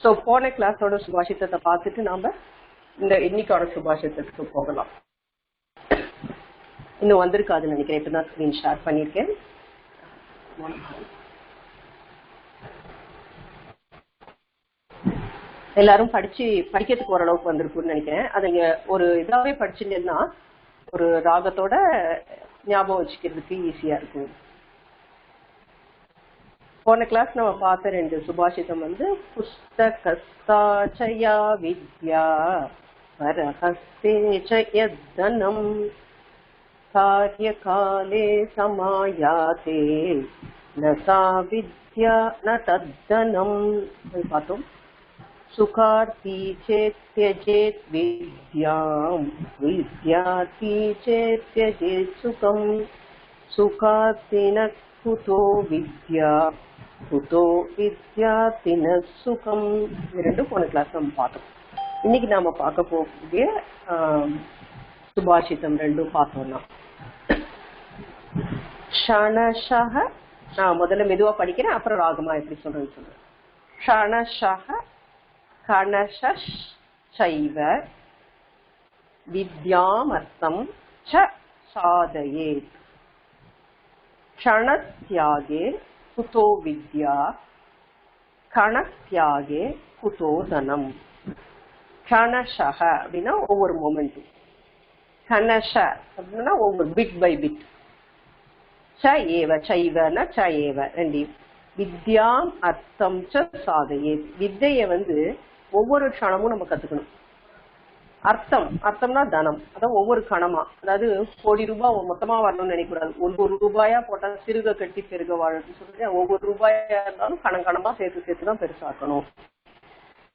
So போன கிளாஸோட சுபாஷிதத்தை பார்த்துட்டு நாம இந்த இன்னைக்கோட சுபாஷிதத்துக்கு போகலாம். இன்னும் வந்திருக்காதுன்னு நினைக்கிறேன். இப்போ தான் ஸ்க்ரீன் ஷேர் பண்ணியிருக்கேன். எல்லாரும் படிக்கிறதுக்கு ஓரளவுக்கு வந்திருக்குன்னு நினைக்கிறேன். அதை ஒரு இதாவே படிச்சுட்டேன்னா ஒரு ராகத்தோட ஞாபகம் வச்சுக்கிறதுக்கு ஈஸியா இருக்கும். போன கிளாஸ் நம்ம பார்த்த 2 சுபாஷிதம் புஸ்தகஸ்தாச்சயா வித்யா பரஹஸ்தேச்சயதனம் கார்யகாலே சமாயாதே நசா வித்யா ந தத்தனம் பார்த்தோம். சுகார்த்தி சேத் த்யஜேத் வித்யாம் வித்யார்த்தி சேத் த்யஜேத் சுகம் சுகார்த்தின குதோ வித்யா குதோ வித்யார்த்தின சுகம். இரண்டு போன கிளாஸ் நம்ம பார்த்தோம். இன்னைக்கு நாம பார்க்க போகக்கூடிய சுபாஷிதம் 2 பார்த்தோம்னா ஷணஷஹ. நான் முதல்ல மெதுவா படிக்கிறேன், அப்புறம் ராகமா எப்படி சொல்றேன்னு சொல்றேன். ஷணஷஹ கணஷைவ வித்யாமர்த்தம் ச சாதயேத் க்ஷணத்யாகே குதோ வித்யா கணத்யாகே குதோ தனம். கணஷஹ அப்படின்னா ஒவ்வொரு மொமெண்ட்டும், கணஷ அப்படின்னா ஒவ்வொரு பிட் பை பிட், ச ஏவ சைவன ச ஏவ ரெண்டையும். வித்யாம் அர்த்தம் ச சாதயேத். வித்தைய ஒவ்வொரு க்ஷணமும் நம்ம கத்துக்கணும். அர்த்தம்னா தனம், அதான் ஒவ்வொரு கணமா, அதாவது கோடி ரூபாய் மொத்தமா வரணும்னு நினைக்கூடாது. ஒவ்வொரு ரூபாயா போட்டா சிறுக கட்டி பெருக வாழன்னு சொல்லிட்டு ஒவ்வொரு ரூபாயா இருந்தாலும் கணமா சேர்த்துதான் பெருசாக்கணும்.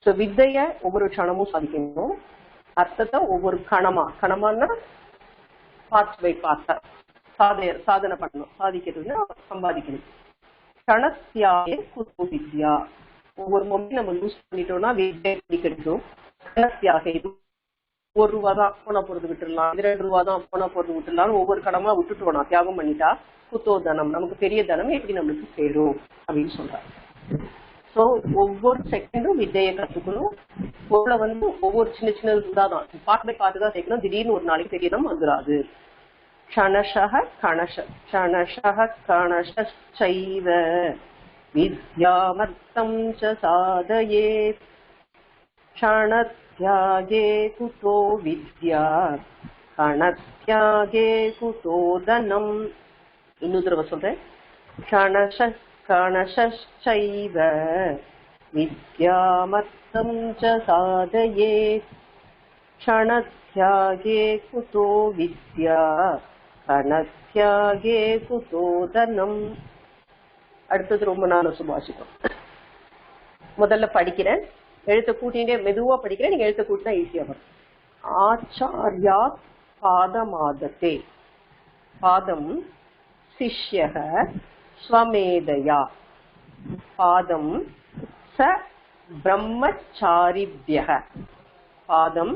சோ வித்தைய ஒவ்வொரு க்ஷணமும் சாதிக்கணும். அர்த்தத்தை ஒவ்வொரு கணமானா பார்ட்ஸ் பை பார்ட்டா சாதனை பண்ணணும், சாதிக்கிறதுன்னு சம்பாதிக்கணும். கணத்தியாயே குதோ வித்யா. ஒவ்வொரு மொபைல் நம்ம யூஸ் பண்ணிட்டோம்னா வித்யை கிடைக்கும். கணத்தியாக இது ₹1 தான் போனா போறது விட்டுடலாம், இது ₹2 தான் போனா போறது விட்டுடலாம். ஒவ்வொரு கடமா விட்டுட்டோம்னா தியாகம் பண்ணிட்டா குதோ தனம், நமக்கு பெரிய தனம் எப்படி நம்மளுக்கு சேரும் அப்படின்னு சொல்றாரு. சோ ஒவ்வொரு செகண்டும் வித்தையை கத்துக்கணும். பொருளை ஒவ்வொரு சின்ன சின்ன தான் பார்ட் பை பார்த்து தான் சேர்க்கணும். திடீர்னு ஒரு நாளைக்கு பெரிய தனம் வந்துடாது. க்ஷணஷஹ கணஷைவ வித்யாமர்த்தம் ச சாதயேத் க்ஷணத்யாகே குதோ வித்யா கணத்யாகே குதோ தனம். இன்னொரு தடவை சொல்றேன். கணஷைவ வித்யாமர்த்தம் ச சாதயேத் க்ஷணத்யாகே குதோ வித்யா கணத்யாகே குதோ தனம். அடுத்தது ரொம்ப நாள் சுபாஷிதம். முதல்ல படிக்கிறேன், எழுத்த கூட்டிகிட்டே மெதுவா படிக்கிறேன். நீங்க எழுத்த கூட்டினா ஈஸியா வரும். ஆச்சார்யா பாதமாததே. பாதம் சிஷ்யக ஸ்வமேதயா. பாதம் ச பிரம்மச்சாரிப்யக. பாதம்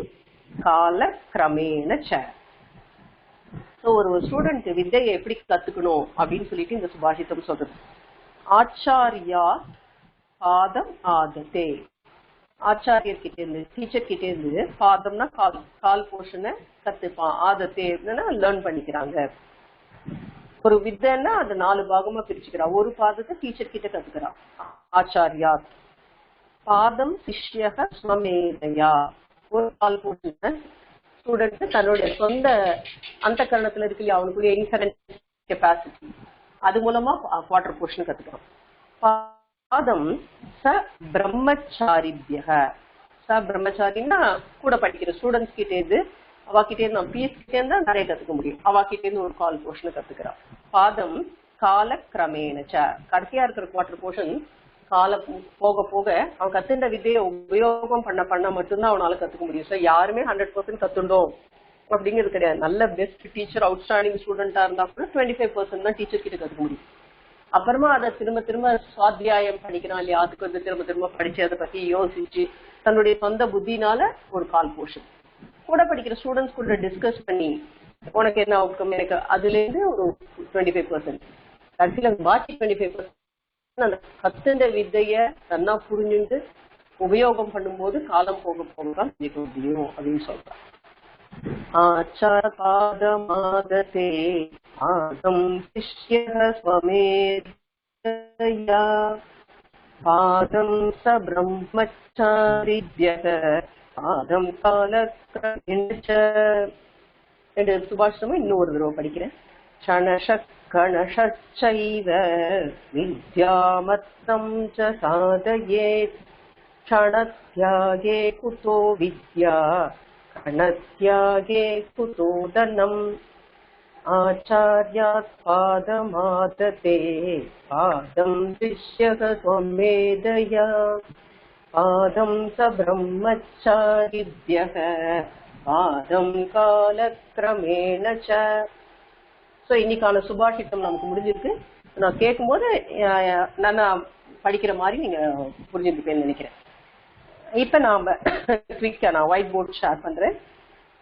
கால கிரமேண ச. ஒரு ஸ்டூடெண்ட் வித்தையை எப்படி கத்துக்கணும் அப்படின்னு சொல்லிட்டு இந்த சுபாஷிதம் சொல்றது. ஆச்சாரியா பாதம் ஆததே. ஆச்சாரியர் கிட்ட இருந்து, டீச்சர் கிட்ட இருந்து, பாதம்னா கால் போர்ஷனை கத்துப்பான், ஆதத்தே லேர்ன் பண்ணிக்கிறாங்க. ஒரு வித்தைன்னா அது 4 பாகமா பிரிச்சுக்கிறா. ஒரு பாதத்தை டீச்சர் கிட்ட கத்துக்கிறான் ஆச்சாரியா. பாதம் சிஷ்யக ஸ்வமேதயா. ஒரு கால் போர்ஷனை ஸ்டூடெண்ட் தன்னுடைய சொந்த அந்த கரணத்துல இருக்கு இல்லையா, அவனுக்குரிய இன்ஹரண்ட் கெப்பாசிட்டி, அது மூலமா குவார்டர் போர்ஷன் கத்துக்கிறான். பாதம் ச பிரம்மச்சாரிப்யக. ச பிரம்மச்சாரின்னா கூட படிக்கிற ஸ்டூடெண்ட்ஸ் கிட்டே இருந்து, அவாக்கிட்டே இருந்து நம்ம பிஎஸ் கிட்டே இருந்தா நிறைய கத்துக்க முடியும். அவாக்கிட்டே இருந்து ஒரு கால் போர்ஷன் கத்துக்கிறான். பாதம் கால கிரமேணச்ச. கடைசியா இருக்கிற குவார்டர் போர்ஷன் காலம் போக போக அவன் கத்துண்ட விதையை உபயோகம் பண்ண மட்டும்தான் அவனால கத்துக்க முடியும். ஸோ யாருமே 100% கத்துண்டோம் அப்படிங்கிறது கிடையாது. நல்ல பெஸ்ட் டீச்சர், அவுட்ஸ்டாண்டிங் ஸ்டூடெண்டா இருந்தா கூட 25% தான் டீச்சர் கிட்ட கத்துக்க முடியும். அப்புறமா அதை திரும்ப சுவாத்தியாயம் படிக்கிறான் இல்லையா, அதுக்கு திரும்ப படிச்சு அதை பத்தி யோசிச்சு தன்னுடைய சொந்த புத்தினால ஒரு கால் போர்ஷன் கூட படிக்கிற ஸ்டூடெண்ட்ஸ் கூட டிஸ்கஸ் பண்ணி உனக்கு என்ன அவுட்கம், எனக்கு அதுல இருந்து ஒரு 25%. கடைசியில பாக்கி 25% அந்த கத்துண்ட வித்தைய தன்னா புரிஞ்சுட்டு உபயோகம் பண்ணும்போது காலம் போக போக தான் தெரிஞ்சுக்க முடியும் அப்படின்னு சொல்றாங்க. ஆச்சார பாதமாததே ஆதம் சிஷ்யः ஸ்வமேதயா பாதம் ச பிரம்மச்சாரித்யः பாதம் காலக்ரமேண ச. ரெண்டு சுபாஷிதமும் இன்னொரு தடவை படிக்கிறேன். க்ஷணஷக் கணஷச்சைவ வித்யாமத்தம் ச சாதயேத் க்ஷணத்யாகே குதோ வித்யா கணத்யாகே குதோ தனம் ஆச்சார்யாத் பாதமாததே பாதம் சிஷ்யः ஸ்வமேதயா பாதம் ச பிரம்மச்சாரித்யः பாதம் காலக்ரமேண ச. ஸோ இன்னைக்கான சுபாஷிதம் நமக்கு முடிஞ்சிருக்கு. நான் கேட்கும்போது நான் படிக்கிற மாதிரி நீங்க புரிஞ்சுருப்பேன்னு நினைக்கிறேன். இப்ப நாம குவிக்கா நான் ஒயிட் போர்டு ஷேர் பண்றேன்.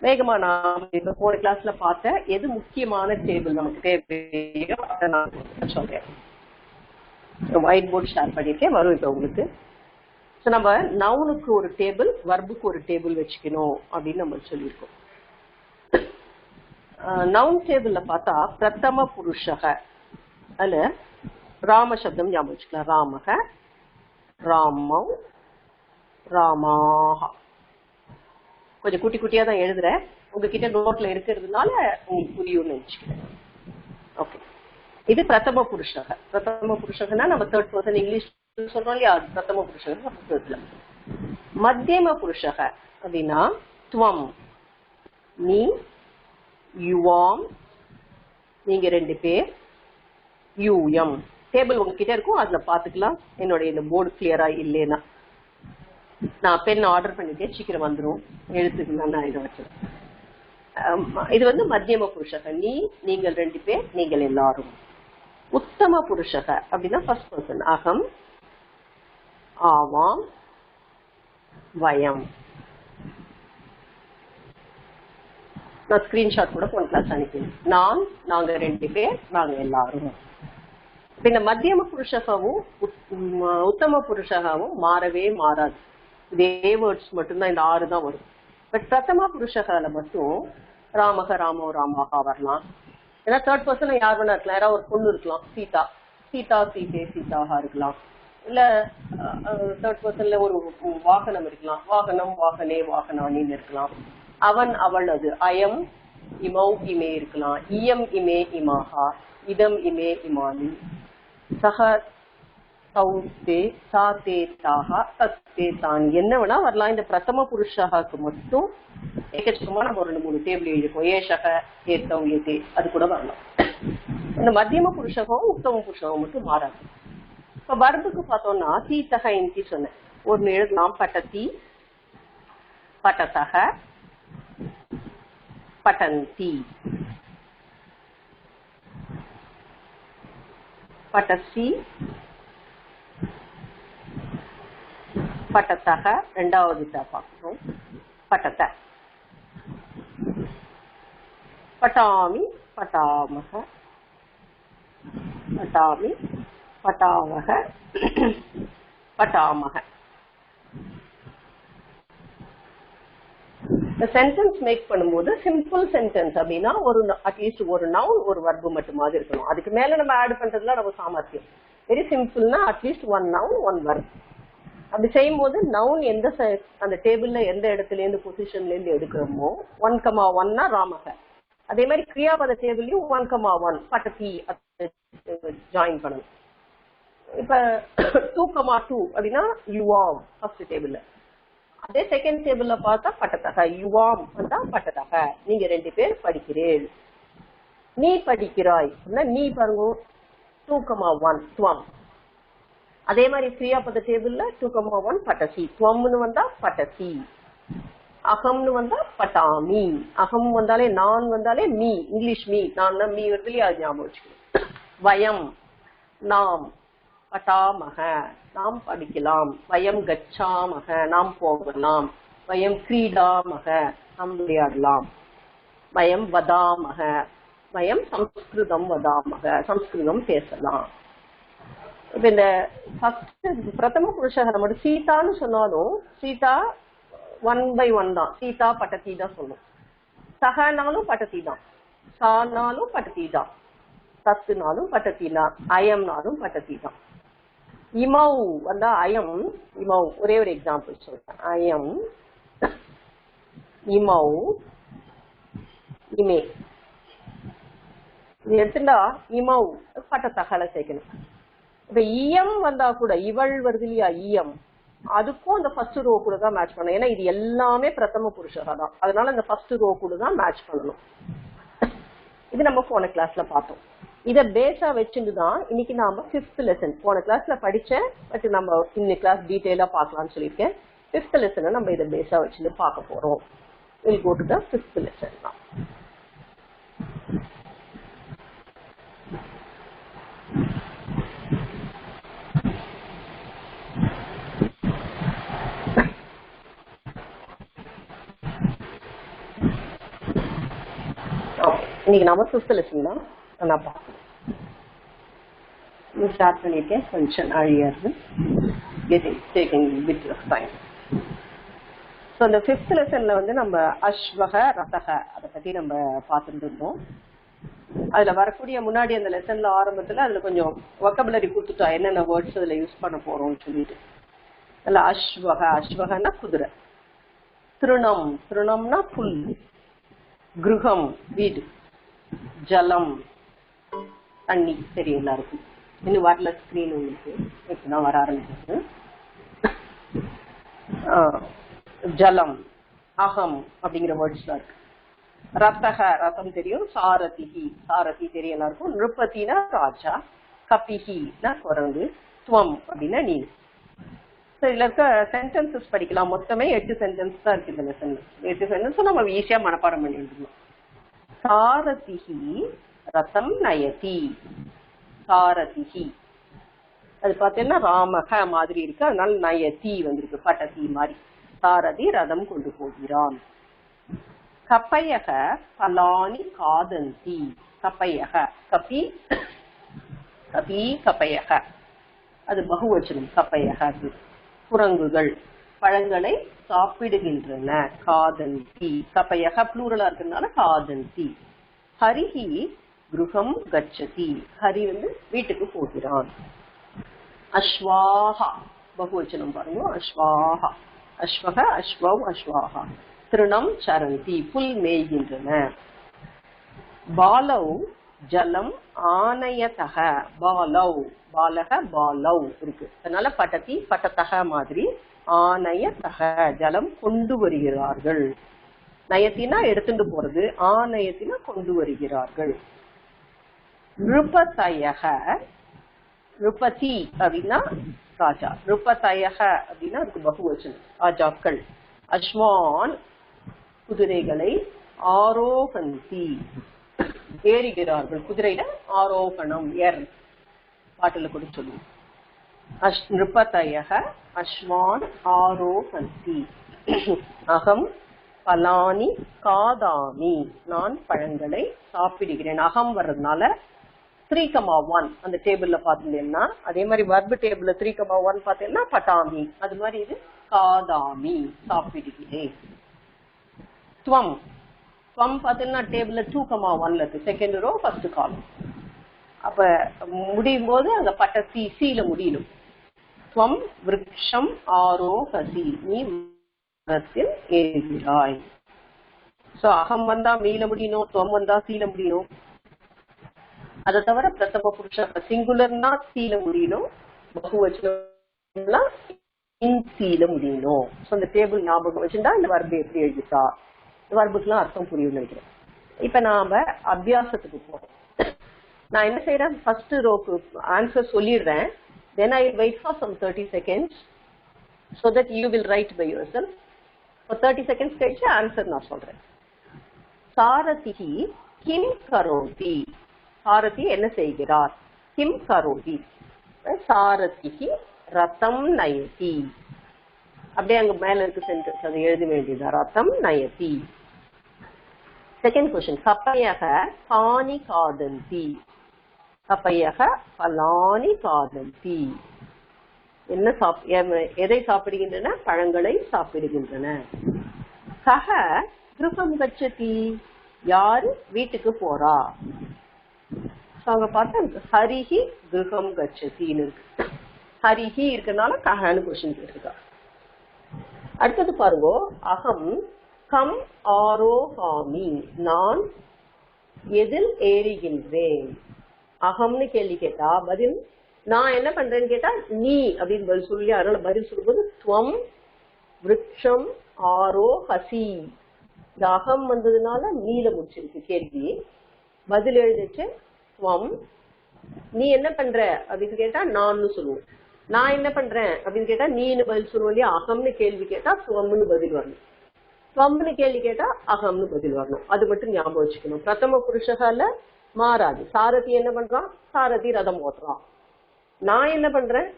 வேகமா நான் இப்ப போன கிளாஸ்ல பார்த்த எது முக்கியமான டேபிள் நமக்கு தேவையோ அதை நான் சொல்றேன். ஒயிட் போர்டு ஷேர் பண்ணிருக்கேன், வரும் இப்ப உங்களுக்கு. ஸோ நம்ம நவுனுக்கு ஒரு டேபிள், வர்புக்கு ஒரு டேபிள் வச்சுக்கணும் அப்படின்னு நம்ம சொல்லியிருக்கோம். நவுன் டேபிள்ல பார்த்தா பிரதம புருஷக, அதுல ராம சப்தம் ஞாபகம் வச்சுக்கலாம். ராமக, ராமௌ, ராமாக. கொஞ்சம் குட்டி குட்டியா தான் எழுதுறேன், உங்ககிட்ட நோட்ல இருக்கிறதுனால உங்களுக்கு புரியும்னு நினைச்சுக்கிறேன். ஓகே, இது பிரதம புருஷக. பிரதம புருஷகன்னா நம்ம தேர்ட் பர்சன் இங்கிலீஷ் சொல்றோம் இல்லையா, பிரதம புருஷக. மத்தியம புருஷக அப்படின்னா துவம், நீ, யுவாம், நீங்க ரெண்டு பேர், யூஎம். டேபிள் உங்ககிட்ட இருக்கும், அதுல பாத்துக்கலாம். என்னுடைய இந்த போர்டு கிளியரா இல்லைன்னா நான் பென் ஆர்டர் பண்ணிட்டேன், சீக்கிரம் வந்துடும், எழுத்துக்கலாம். நான் இதை வச்சிருக்கேன். இது வந்து மத்தியம புருஷக, நீ, நீங்கள் ரெண்டு பேர், நீங்கள் எல்லாரும். உத்தம புருஷக அப்படின்னா ஃபர்ஸ்ட் பர்சன், அகம், ஆவாம், வயம். நான் ஸ்கிரீன்ஷாட் கூட போன கிளாஸ் அனுப்பினேன். நான், நாங்க ரெண்டு பேர், நாங்க எல்லாரும். இந்த மத்தியம புருஷகவும் உத்தம புருஷகவும் மாறவே மாறாது. இதே வேர்ட்ஸ் மட்டும்தான், இந்த 6 தான் வரும். பட் பிரதம புருஷகால மட்டும் ராமக, ராமோ, ராமாக வரலாம். ஏன்னா தேர்ட் பர்சன் யார் வேணா இருக்கலாம். யாராவது ஒரு பொண்ணு இருக்கலாம், சீதா, சீதா, சீதே, சீதாக இருக்கலாம். இல்ல தேர்ட் பர்சன்ல ஒரு வாகனம் இருக்கலாம், வாகனம், வாகனே, வாகனானின்னு இருக்கலாம். அவன், அவள், அது அயம், இமௌ, இமே இருக்கலாம். இயம், இமே, இமாஹா, இதம், இமே, இமானி, சஹ, சௌத்தே, சாத்தே, தாஹா, தத்தே, தான், என்ன வேணா வரலாம். இந்த பிரதம புருஷாக்கு மட்டும் ஏகச்சக்கமா நம்ம ஒரு 2-3 டேபிள் எழுதிருக்கோம். ஏஷக, ஏத்தம், ஏதே, அது கூட வரலாம். இந்த மத்தியம புருஷகம் உத்தம புருஷகம் மட்டும் மாறாது. இப்ப வர்புக்கு பார்த்தோம்னா தீத்தக இன்டி சொன்னேன், ஒரு எழுதலாம். பட்டதி, பட்டதக, பட்டந்தி, பட்டசி, பட்டத்தக, ரெண்டாவது பார்க்கணும், பட்டத்த, பட்டாமி, பட்டாமக, பட்டாமி, பட்டாவக, பட்டாமக. சென்டென்ஸ் மேக் பண்ணும்போது சிம்பிள் சென்டென்ஸ் அப்படின்னா ஒரு அட்லீஸ்ட் ஒரு நவுன் ஒரு வர்பு மட்டுமாவது இருக்கணும். அதுக்கு மேல நம்ம ஆட் பண்றதுல நம்ம சாமர்த்தியம். வெரி சிம்பிள்னா அட்லீஸ்ட் 1 நவுன் 1 வர்ப். அப்படி செய்யும் போது நவுன் எந்த அந்த டேபிள்ல எந்த இடத்துல இருந்து பொசிஷன்ல இருந்து எடுக்கிறோமோ 1,1னா ராமக. அதே மாதிரி கிரியாபத டேபிள்லயும் 1,1 பட்டதி ஜாயின் பண்ணணும். இப்ப 2,2 அப்படின்னா யுவாம் ஃபர்ஸ்ட் டேபிள்ல. அதே செகண்ட் டேபிள்ல பார்த்தா பட்டத்தக, யுவாம் வந்தா பட்டத்தக, நீங்க ரெண்டு பேர் படிக்கிறீர்கள். நீ படிக்கிறாய், நீ பாருங்க 2,1 துவம். அதே மாதிரி கிரியாபத டேபிள்ல 2,1 பட்டசி, துவம்னு வந்தா பட்டசி, அகம்னு வந்தா பட்டாமி. அகம் வந்தாலே, நான் வந்தாலே மீ, இங்கிலீஷ் மீ, நான் மீ வருது இல்லையா, அது ஞாபகம் வச்சுக்கணும். வயம், நாம், பட்டாமக, நாம் படிக்கலாம். வயம் கச்சாமக, நாம் போகலாம். வயம் கிரீடாமக, நாம் விளையாடலாம். வயம் வதாமக, வயம் சம்ஸ்கிருதம் வதாமக, சம்ஸ்கிருதம் பேசலாம். இப்ப இந்த ஃபர்ஸ்ட் பிரதம புருஷக நம்ம சீதான்னு சொன்னாலும் சீதா 1/1 தான். சீதா பட்டதி தான் சொல்லும். சகனாலும் பட்டதி தான், சானாலும் பட்டதி தான், தத்துனாலும் பட்டதி தான், அயம்னாலும் பட்டதி தான். இமௌ வந்தா அயம் இமௌ. ஒரே ஒரு எக்ஸாம்பிள் சொல்றேன். அயம் இமௌ இமே. இது எடுத்துட்டா இமௌ பட்டத்தகல சேர்க்கணும். இப்ப இயம் வந்தா கூட இவள் வருது இல்லையா, இயம், அதுக்கும் அந்த ஃபர்ஸ்ட் ரோ கூட தான் மேட்ச் பண்ணணும். ஏன்னா இது எல்லாமே பிரதம புருஷகா தான். அதனால அந்த ஃபர்ஸ்ட் ரோ கூட தான் மேட்ச் பண்ணணும். இது நம்ம போன கிளாஸ்ல பார்த்தோம். இத பேஸா வச்சுட்டு தான் இன்னைக்கு நாம 5th லெசன், போன கிளாஸ்ல படிச்சேன், பட் நம்ம இன்னைக்கு கிளாஸ் டீடைலா பார்க்கலாம்னு சொல்லியிருக்கேன். 5th லெசனை நம்ம இதை பேஸா வச்சுட்டு பார்க்க போறோம். We'll go to the 5th lesson now. இன்னைக்கு நாம 5th லெசன் தான் நான் பார்க்கணும். ஸ்டார்ட் பண்ணிருக்கேன், கொஞ்சம் நாழியா இருக்கு. Taking a bit of time. So இந்த 5th லெசன்ல வந்து நம்ம அஸ்வக ரதக அதை பத்தி நம்ம பார்த்துட்டு இருந்தோம். அதுல வரக்கூடிய முன்னாடி அந்த லெசன்ல ஆரம்பத்துல அதுல கொஞ்சம் வொக்கபுலரி கொடுத்துட்டா என்னென்ன வேர்ட்ஸ் அதுல யூஸ் பண்ண போறோம்னு சொல்லிட்டு. அதுல அஸ்வக, அஸ்வகன்னா குதிரை, திருணம், திருணம்னா புல், கிருஹம் வீடு, ஜலம் தண்ணி. சரி, எல்லாருக்கும் இன்னும் வரல ஸ்கிரீன் உங்களுக்கு, இப்பதான் வர ஆரம்பிச்சிருக்கு. ஜலம், அகம் அப்படிங்கிற வேர்ட்ஸ்லாம் இருக்கு. ரத்தக, ரத்தம் தெரியும். சாரதிஹி, சாரதி தெரியும் எல்லாருக்கும். நிருபதினா ராஜா, கபிஹினா குரங்கு, துவம் அப்படின்னா நீ. இதுல இருக்க சென்டென்சஸ் படிக்கலாம். மொத்தமே 8 சென்டென்ஸ் தான் இருக்கு இந்த லெசன்ல. 8 சென்டென்ஸ் நம்ம ஈஸியா மனப்பாடம் பண்ணி எழுதணும். சாரதிஹி ரதம் நயதி. சாரதிஹி அது பார்த்தீங்கன்னா ராமக மாதிரி இருக்கு, அதனால நயதி வந்திருக்கு, பட்டதி மாதிரி. சாரதி ரதம் கொண்டு போகிறான். கப்பையக பலானி காதந்தி. கப்பையக, கபி கபி கப்பையக அது பகுவச்சனம். கப்பையக குரங்குகள் பழங்களை சாப்பிடுகின்றன. காதந்தி, கப்பையக ப்ளூரலா இருக்கிறதுனால காதந்தி. ஹரிஹி கிருஹம் கச்சதி. ஹரி வந்து வீட்டுக்கு போகிறான். அஸ்வாஹா பகுவச்சனம் பாருங்க. அஸ்வாஹா, அஸ்வக, அஸ்வவ், அஸ்வாஹா. திருணம் சரந்தி, புல் மேய்கின்றன. பாலவ் ஜலம் ஆனயதக. பாலவ், பாலக, பாலவ் இருக்கு, அதனால பட்டதி பட்டத்தக மாதிரி. ஆனயதக ஜலம் கொண்டு வருகிறார்கள். நயத்தினா எடுத்துட்டு போறது, ஆனயத்தினா கொண்டு வருகிறார்கள். நிருபதயக, நிருபதி அப்படின்னா ராஜா, நிருபதயக அப்படின்னா அதுக்கு பகுவச்சனம், ராஜாக்கள். அஸ்வான் குதிரைகளை, ஆரோகந்தி ஏறுகிறார்கள். குதிரையில ஆரோகணம், ஏர் பாட்டுல கூட சொல்லுவோம். நிருபதயக அஸ்வான் ஆரோகந்தி. அகம் பலானி காதாமி. நான் பழங்களை சாப்பிடுகிறேன். அகம் வர்றதுனால 3,1 அந்த டேபிள்ல பாத்தீங்கன்னா, அதே மாதிரி வர்பு டேபிள்ல 3,1 பாத்தீங்கன்னா பட்டாமி, அது மாதிரி இது காதாமி சாப்பிடுகிறேன். துவம், துவம் பாத்தீங்கன்னா டேபிள்ல 2,1ல இருக்கு, செகண்ட் ரோ ஃபர்ஸ்ட் காலம். அப்ப முடியும் போது அங்க பட்டசி சீல முடியணும். துவம் விருக்ஷம் ஆரோகசி. நீ மரத்தில் ஏறுகிறாய். சோ அகம் வந்தா மீள முடியணும், துவம் வந்தா சீல முடியணும். அதை தவிர பிரதம புருஷ சிங்குலர்னா சீல முடியணும், பகுவச்சனம்னா இன்சீல முடியணும். சோ இந்த டேபிள் ஞாபகம் வச்சுட்டா இந்த வர்பு எப்படி எழுதிட்டா, இந்த வர்புக்குலாம் அர்த்தம் புரியும் நினைக்கிறேன். இப்ப நாம அபியாசத்துக்கு போறோம். நான் என்ன செய்யறேன், ஃபர்ஸ்ட் ரோக்கு ஆன்சர் சொல்லிடுறேன். Then I will wait for some 30 seconds so that you will write by yourself. For 30 seconds கழிச்சு ஆன்சர் நான் சொல்றேன். சாரதிஹி கிம் கரோதி. சாரதி என்ன செய்கிறார்? கிம் கரோதி. சாரதிஹி ரதம் நயதி. அப்படியே அங்க மேல இருக்கு சென்டென்ஸ், அதை எழுத வேண்டியதா. ரதம் நயதி. செகண்ட் क्वेश्चन, கப்பையக பானி காதந்தி. கபயக பலானி காதந்தி. எதை சாப்பிடுகின்றன? பழங்களை சாப்பிடுகின்றன. கஹ கிருஹம் கச்சதி, யாரு வீட்டுக்கு போறா? அவங்க பார்த்தா ஹரிஹி கிருஹம் கச்சதின்னு இருக்கு. ஹரிஹி இருக்கனால கஹன்னு கொஸ்டின் கேட்டிருக்கா. அடுத்தது பாருங்க, அகம் கம் ஆரோகாமி, நான் எதில் ஏறுகின்றேன். அகம்னு கேள்வி கேட்டா பதில் நான் என்ன பண்றேன்னு கேட்டா நீ அப்படின்னு பதில் சொல்லி, அதனால பதில் சொல்லும்போது துவம் விருட்சம் ஆரோஹசி. இந்த அகம் வந்ததுனால நீல முடிச்சிருக்கு கேள்வி. பதில் எழுதிச்சு துவம். நீ என்ன பண்ற அப்படின்னு கேட்டா நான் சொல்லுவோம். நான் என்ன பண்றேன் அப்படின்னு கேட்டா நீன்னு பதில் சொல்லுவோம் இல்லையா. அகம்னு கேள்வி கேட்டா துவம்னு பதில் வரணும். துவம்னு கேள்வி கேட்டா அகம்னு பதில் வரணும். அது மட்டும் ஞாபகம் வச்சுக்கணும். பிரதம புருஷகால மாறாது. சாரதி என்ன பண்றான்? சாரதி ரதம் ஓட்டுறான். நான் என்ன பண்றேன்?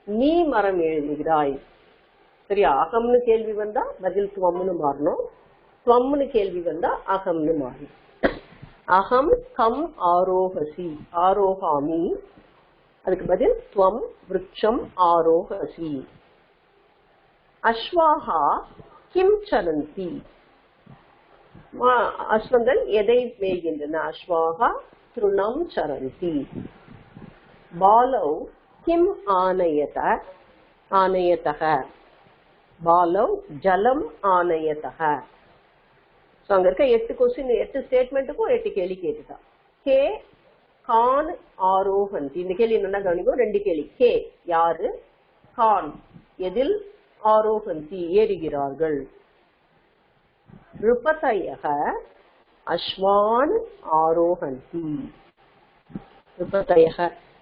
நீ மரம் எழுதுகிறாய். சரியா? அகம்னு கேள்வி வந்தா பதில் துவம்னு மாறணும். துவம்னு கேள்வி வந்தா அகம்னு மாறணும். அகம் கம் ஆரோஹசி, ஆரோகாமி. அதுக்கு பதில் துவம் விருட்சம் ஆரோஹசி. அஸ்வாஹா கிம் சரந்தி, அஸ்வங்கள் எதை மேய்கின்றன? அஸ்வாஹா திருணம் சரந்தி. பாலவ் கிம் ஆனயத, ஆனயதக, பாலவ் ஜலம் ஆனயதக. அங்க இருக்க 8 கொஸ்டின், 8 ஸ்டேட்மெண்ட்டுக்கும் 8 கேள்வி கேட்டுட்டா. கே கான் ஆரோகந்தி. இந்த கேள்வி என்னன்னா கவனிக்கும், 2 கேள்வி. கே யாரு, கான் எதில், ஆரோகந்தி ஏறுகிறார்கள். ருபதயக அஸ்வான் ஆரோகந்தி. ருபதயக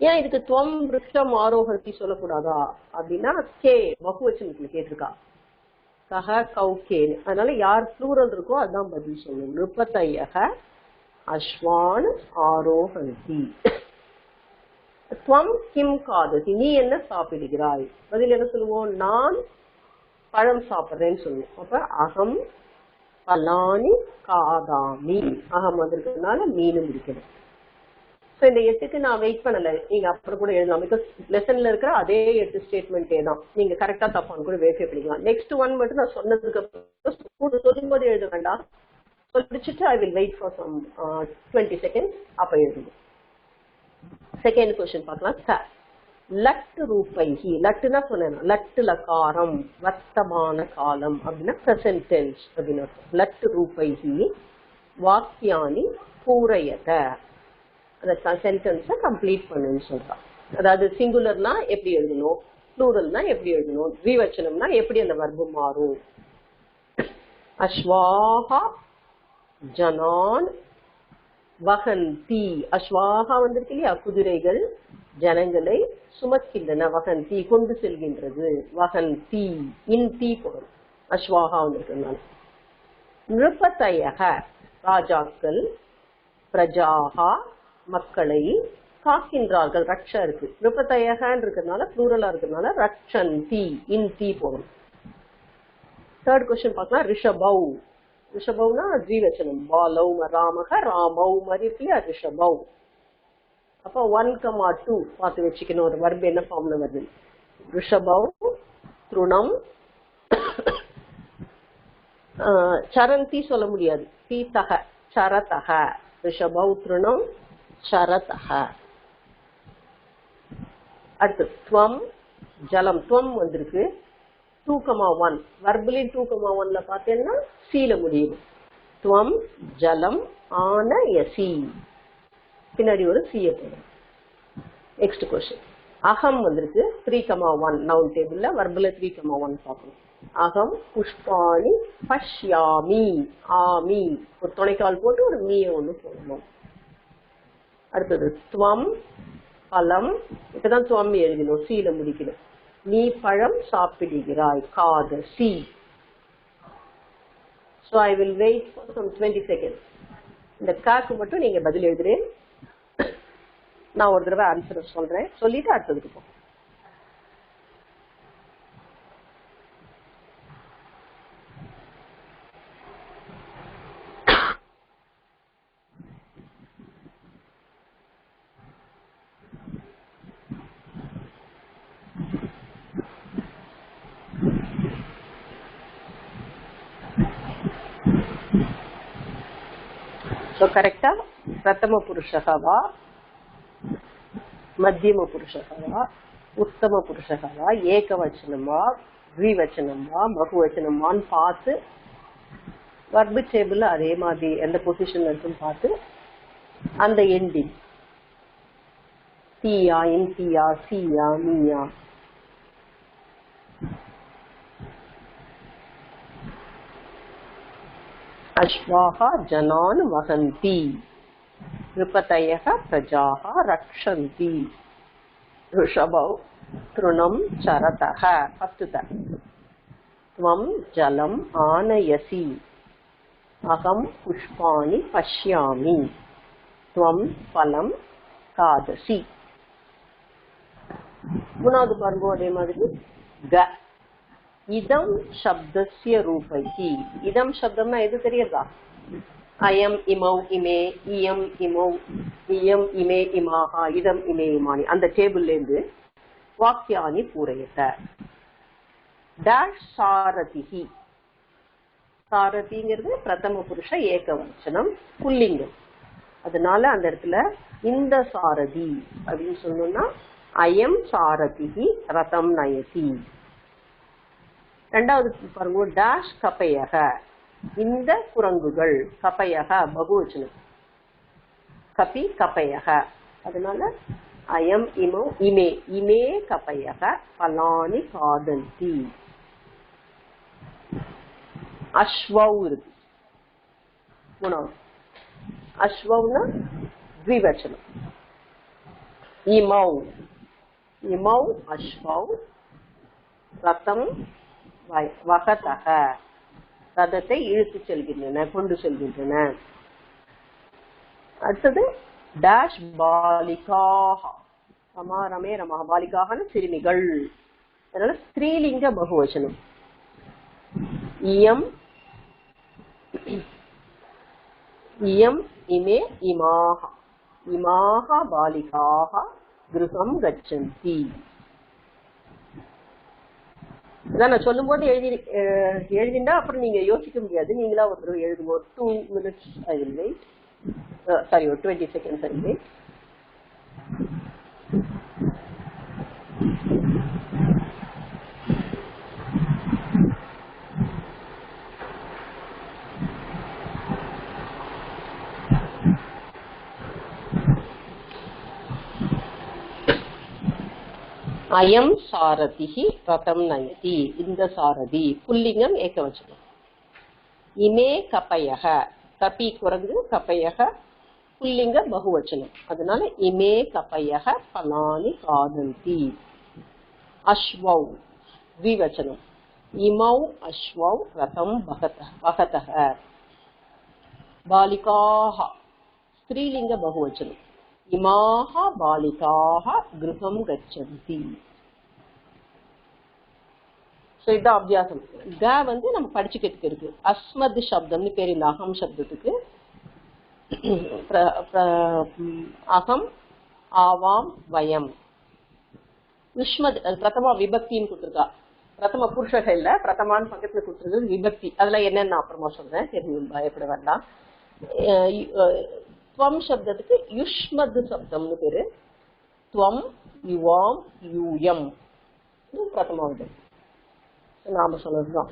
ஏன் இதுக்கு துவம் விருட்சம் ஆரோகந்தி சொல்லக்கூடாதா அப்படின்னா கே பகுவச்சனத்துல கேட்டிருக்கா. கஹ கௌகேன், அதனால யார் ப்ளூரல் இருக்கோ அதுதான் பதில் சொல்லணும். ருபதயக அஸ்வான் ஆரோகந்தி. துவம் கிம் காததி, நீ என்ன சாப்பிடுகிறாய். பதில் என்ன சொல்லுவோம்? நான் பழம் சாப்பிட்றேன்னு சொல்லுவோம். அப்ப அகம் பலானி காதாமி. அகம் வந்திருக்கிறதுனால மீன் முடிக்கணும். இந்த 8க்கு நான் வெயிட் பண்ணல, நீங்க அப்புறம் கூட எழுதலாம். பிகாஸ் லெசன்ல இருக்கிற அதே 8 ஸ்டேட்மெண்டே தான். நீங்க கரெக்டா தப்பான்னு கூட வெரிஃபை பண்ணிக்கலாம். நெக்ஸ்ட் ஒன் மட்டும் நான் சொன்னதுக்கு சொல்லும்போது எழுத வேண்டாம். சொல்லிச்சுட்டு I will wait for some 20 seconds, அப்ப எழுதுங்க. செகண்ட் கொஸ்டின் பார்க்கலாம். லட்டு ரூபைஹி, லட்டுனா சொன்னேன், லட்டு லகாரம் வர்த்தமான காலம் அப்படின்னா பிரசன்ட் டென்ஸ் அப்படின்னு. லட்டு ரூபைஹி வாக்கியானி பூரையத, அந்த சென்டென்ஸை கம்ப்ளீட் பண்ணுன்னு சொல்றான். அதாவது சிங்குலர்னா எப்படி எழுதணும், ப்ளூரல்னா எப்படி எழுதணும், த்விவச்சனம்னா எப்படி அந்த வர்பு மாறும். அஸ்வாஹா ஜனான் வகந்தி. அஸ்வாஹா வந்திருக்கு இல்லையா, குதிரைகள் ஜனங்களை சுமக்கின்றன. வகந்தி கொண்டு செல்கின்றது. வகந்தி இன் தீ போடும். அஸ்வாஹா வந்திருக்கிறதுனால. நிருபதயக ராஜாக்கள், பிரஜாஹா மக்களை காக்கின்றார்கள். ரக்ஷா இருக்கு, நிருபதயகன்னு இருக்கிறதுனால ப்ளூரலா இருக்கிறதுனால ரக்ஷந்தி இன் தீ போடும். தேர்ட் கொஸ்டின் பார்க்கலாம். ரிஷபௌ, ரிஷபௌனா த்விவச்சனம். பாலௌ ராமக ராமௌ மாதிரி இருக்கு இல்லையா, ரிஷபௌ. அப்போ 1,2 பார்த்து வச்சுக்கணும். ஒரு வர்பு என்ன ஃபார்ம்ல வருது. ரிஷபௌ திருணம். சரந்தி சொல்ல முடியாது, பீதக சரதக. ரிஷபௌ திருணம் சரதக. அடுத்து துவம் ஜலம். துவம் வந்திருக்கு 2,1. வர்புலின் 2,1ல பார்த்தேன்னா சீல முடியும். துவம் ஜலம் ஆனயசி, பின்னாடி ஒரு சீய போடும். Next question. அகம் வந்திருக்கு 3,1 நவுன் டேபிள்ல. வர்புல 3,1 பார்க்கணும். அகம் புஷ்பாணி பஷ்யாமி. ஆமி ஒரு துணைக்கால் போட்டு ஒரு மீய ஒண்ணு போடணும். அடுத்தது துவம் பழம். இப்பதான் துவம் எழுதணும், சீல முடிக்கணும். நீ பழம் சாப்பிடுகிறாய். காதசி. So I will wait for some 20 seconds. இந்த காக்கு மட்டும் நீங்க பதில் எழுதுறேன். நான் ஒரு தடவை ஆன்சர் சொல்றேன், சொல்லிட்டு அடுத்ததுக்கு போ. So correcta prathama purushah va madhyama purushah va uttama purushah va ekavachanam va dvivachanam va bahuvachanam va பார்த்து verb table அதே மாதிரி எந்த பொசிஷன்ல இருக்குன்னு பார்த்து அந்த எண்டிங் தீயா இன்தியா சீயா மீயா अश्वाः जनान् वहन्ति नृपतयः प्रजाः रक्षन्ति ऋषभौ तृणं चरतः फस्ट् त्वं जलम् आनयसि अहं पुष्पाणि पश्यामि त्वं फलं खादसि மூணாவது பாருங்க அதே மாதிரி க இதம் சப்தஸ்ய ரூபைஹி இதம் சப்தம்னா எது தெரியுதா அயம் இமௌ இமே இயம் இமௌ இயம் இமே இமாஹா இதம் இமே இமானி அந்த டேபிள்ல இருந்து வாக்கியானி பூரயத டாஷ் சாரதிஹி சாரதிங்கிறது பிரதம புருஷ ஏகவச்சனம் புல்லிங்கம் அதனால அந்த இடத்துல இந்த சாரதி அப்படின்னு சொன்னோம்னா அயம் சாரதிஹி ரதம் நயதி ரெண்டாவது பாருங்க டாஷ் கபயக இந்த குரங்குகள் கபயக பகுவச்சனம் கபி கபயக அதனால அயம் இமோ இமே இமே கபயக பலானி காதந்தி அஸ்வௌ இருக்கு மூணாவது அஸ்வௌனா த்விவச்சனம் இமௌ இமௌ அஸ்வௌ ரதம் வகதக ரதத்தை இழுத்து செல்கின்றன கொண்டு செல்கின்றன அடுத்தது டாஷ் பாலிகாஹ சமாரமே ரமஹ பாலிகாஹன சிறுமிகள் அதனால ஸ்திரீலிங்க பகுவச்சனம் இயம் இயம் இமே இமாஹ இமாஹ பாலிகாஹ கிருஹம் கச்சந்தி இதான் நான் சொல்லும் போது எழுதிண்டா அப்புறம் நீங்க யோசிக்க முடியாது நீங்களா ஒரு தடவை எழுதுங்க ஒரு 2 minutes I will wait sorry ஒரு 20 seconds I will wait அயம் சாரதிஹி ரதம் நயதி இந்த சாரதி புல்லிங்கம் ஏகவச்சனம் இமே கபயக கபி குரங்கு கபயக புல்லிங்க பகுவச்சனம் அதனால இமே கபயக பலானி காதந்தி அஸ்வௌ த்விவச்சனம் இமௌ அஸ்வௌ ரதம் வகதக பாலிகாஹ ஸ்திரீலிங்க பகுவச்சனம் இமாஹ பாலிகாஹ கிருஹம் கச்சந்தி சோ இதான் அபியாசம் க வந்து நம்ம படிச்சுக்கிட்டு இருக்கு அஸ்மத் சப்தம்னு பேர் இந்த அகம் சப்தத்துக்கு அகம் ஆவாம் வயம் யுஷ்மத் பிரதமா விபக்தின்னு கொடுத்துருக்கா பிரதம புருஷக இல்ல பிரதமான்னு பக்கத்துல கொடுத்துருக்கு விபக்தி அதுல என்னென்ன அப்புறமா சொல்றேன் தெரியும் பயப்பட வேண்டாம் துவம் சப்தத்துக்கு யுஷ்மத் சப்தம்னு பேரு துவம் யுவாம் யூயம் பிரதமாவது நாம சொன்னதுதான்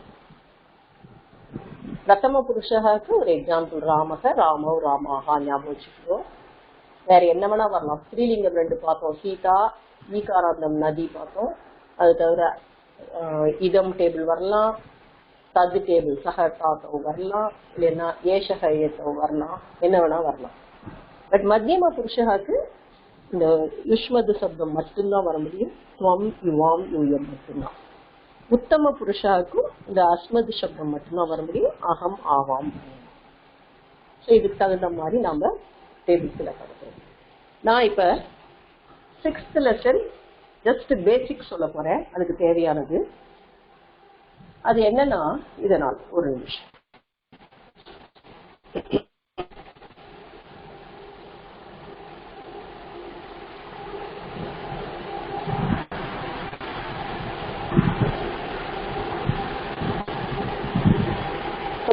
பிரதம புருஷகாக்கு ஒரு எக்ஸாம்பிள் ராமக ராமவ் ராமாஹா ஞாபகம் வச்சுக்கோ வேற என்ன வேணா வரலாம் ஸ்ரீலிங்கம் 2 பார்த்தோம் சீதா ஈகாராந்தம் நதி பார்த்தோம் அது தவிர இதம் டேபிள் வரலாம் தது டேபிள் சக தாத்தோ வரலாம் இல்லைன்னா ஏஷக ஏத்தோ வரலாம் என்ன வேணா வரலாம் பட் மத்தியம புருஷகாக்கு இந்த யுஷ்மது சப்தம் மட்டும்தான் வர முடியும் துவம் யுவாம் யூயம் மட்டும்தான் உத்தம புருஷாவுக்கும் இந்த அஸ்மது சப்தம் மட்டும்தான் வர முடியும் அகம் ஆவாம் இதுக்கு தகுந்த மாதிரி நாம டேபிள்ஸ்ல கற்றுக்கிறோம் நான் இப்ப 6th லெசன் ஜஸ்ட் பேசிக் சொல்ல போறேன் அதுக்கு தேவையானது அது என்னன்னா இதனால் ஒரு நிமிஷம்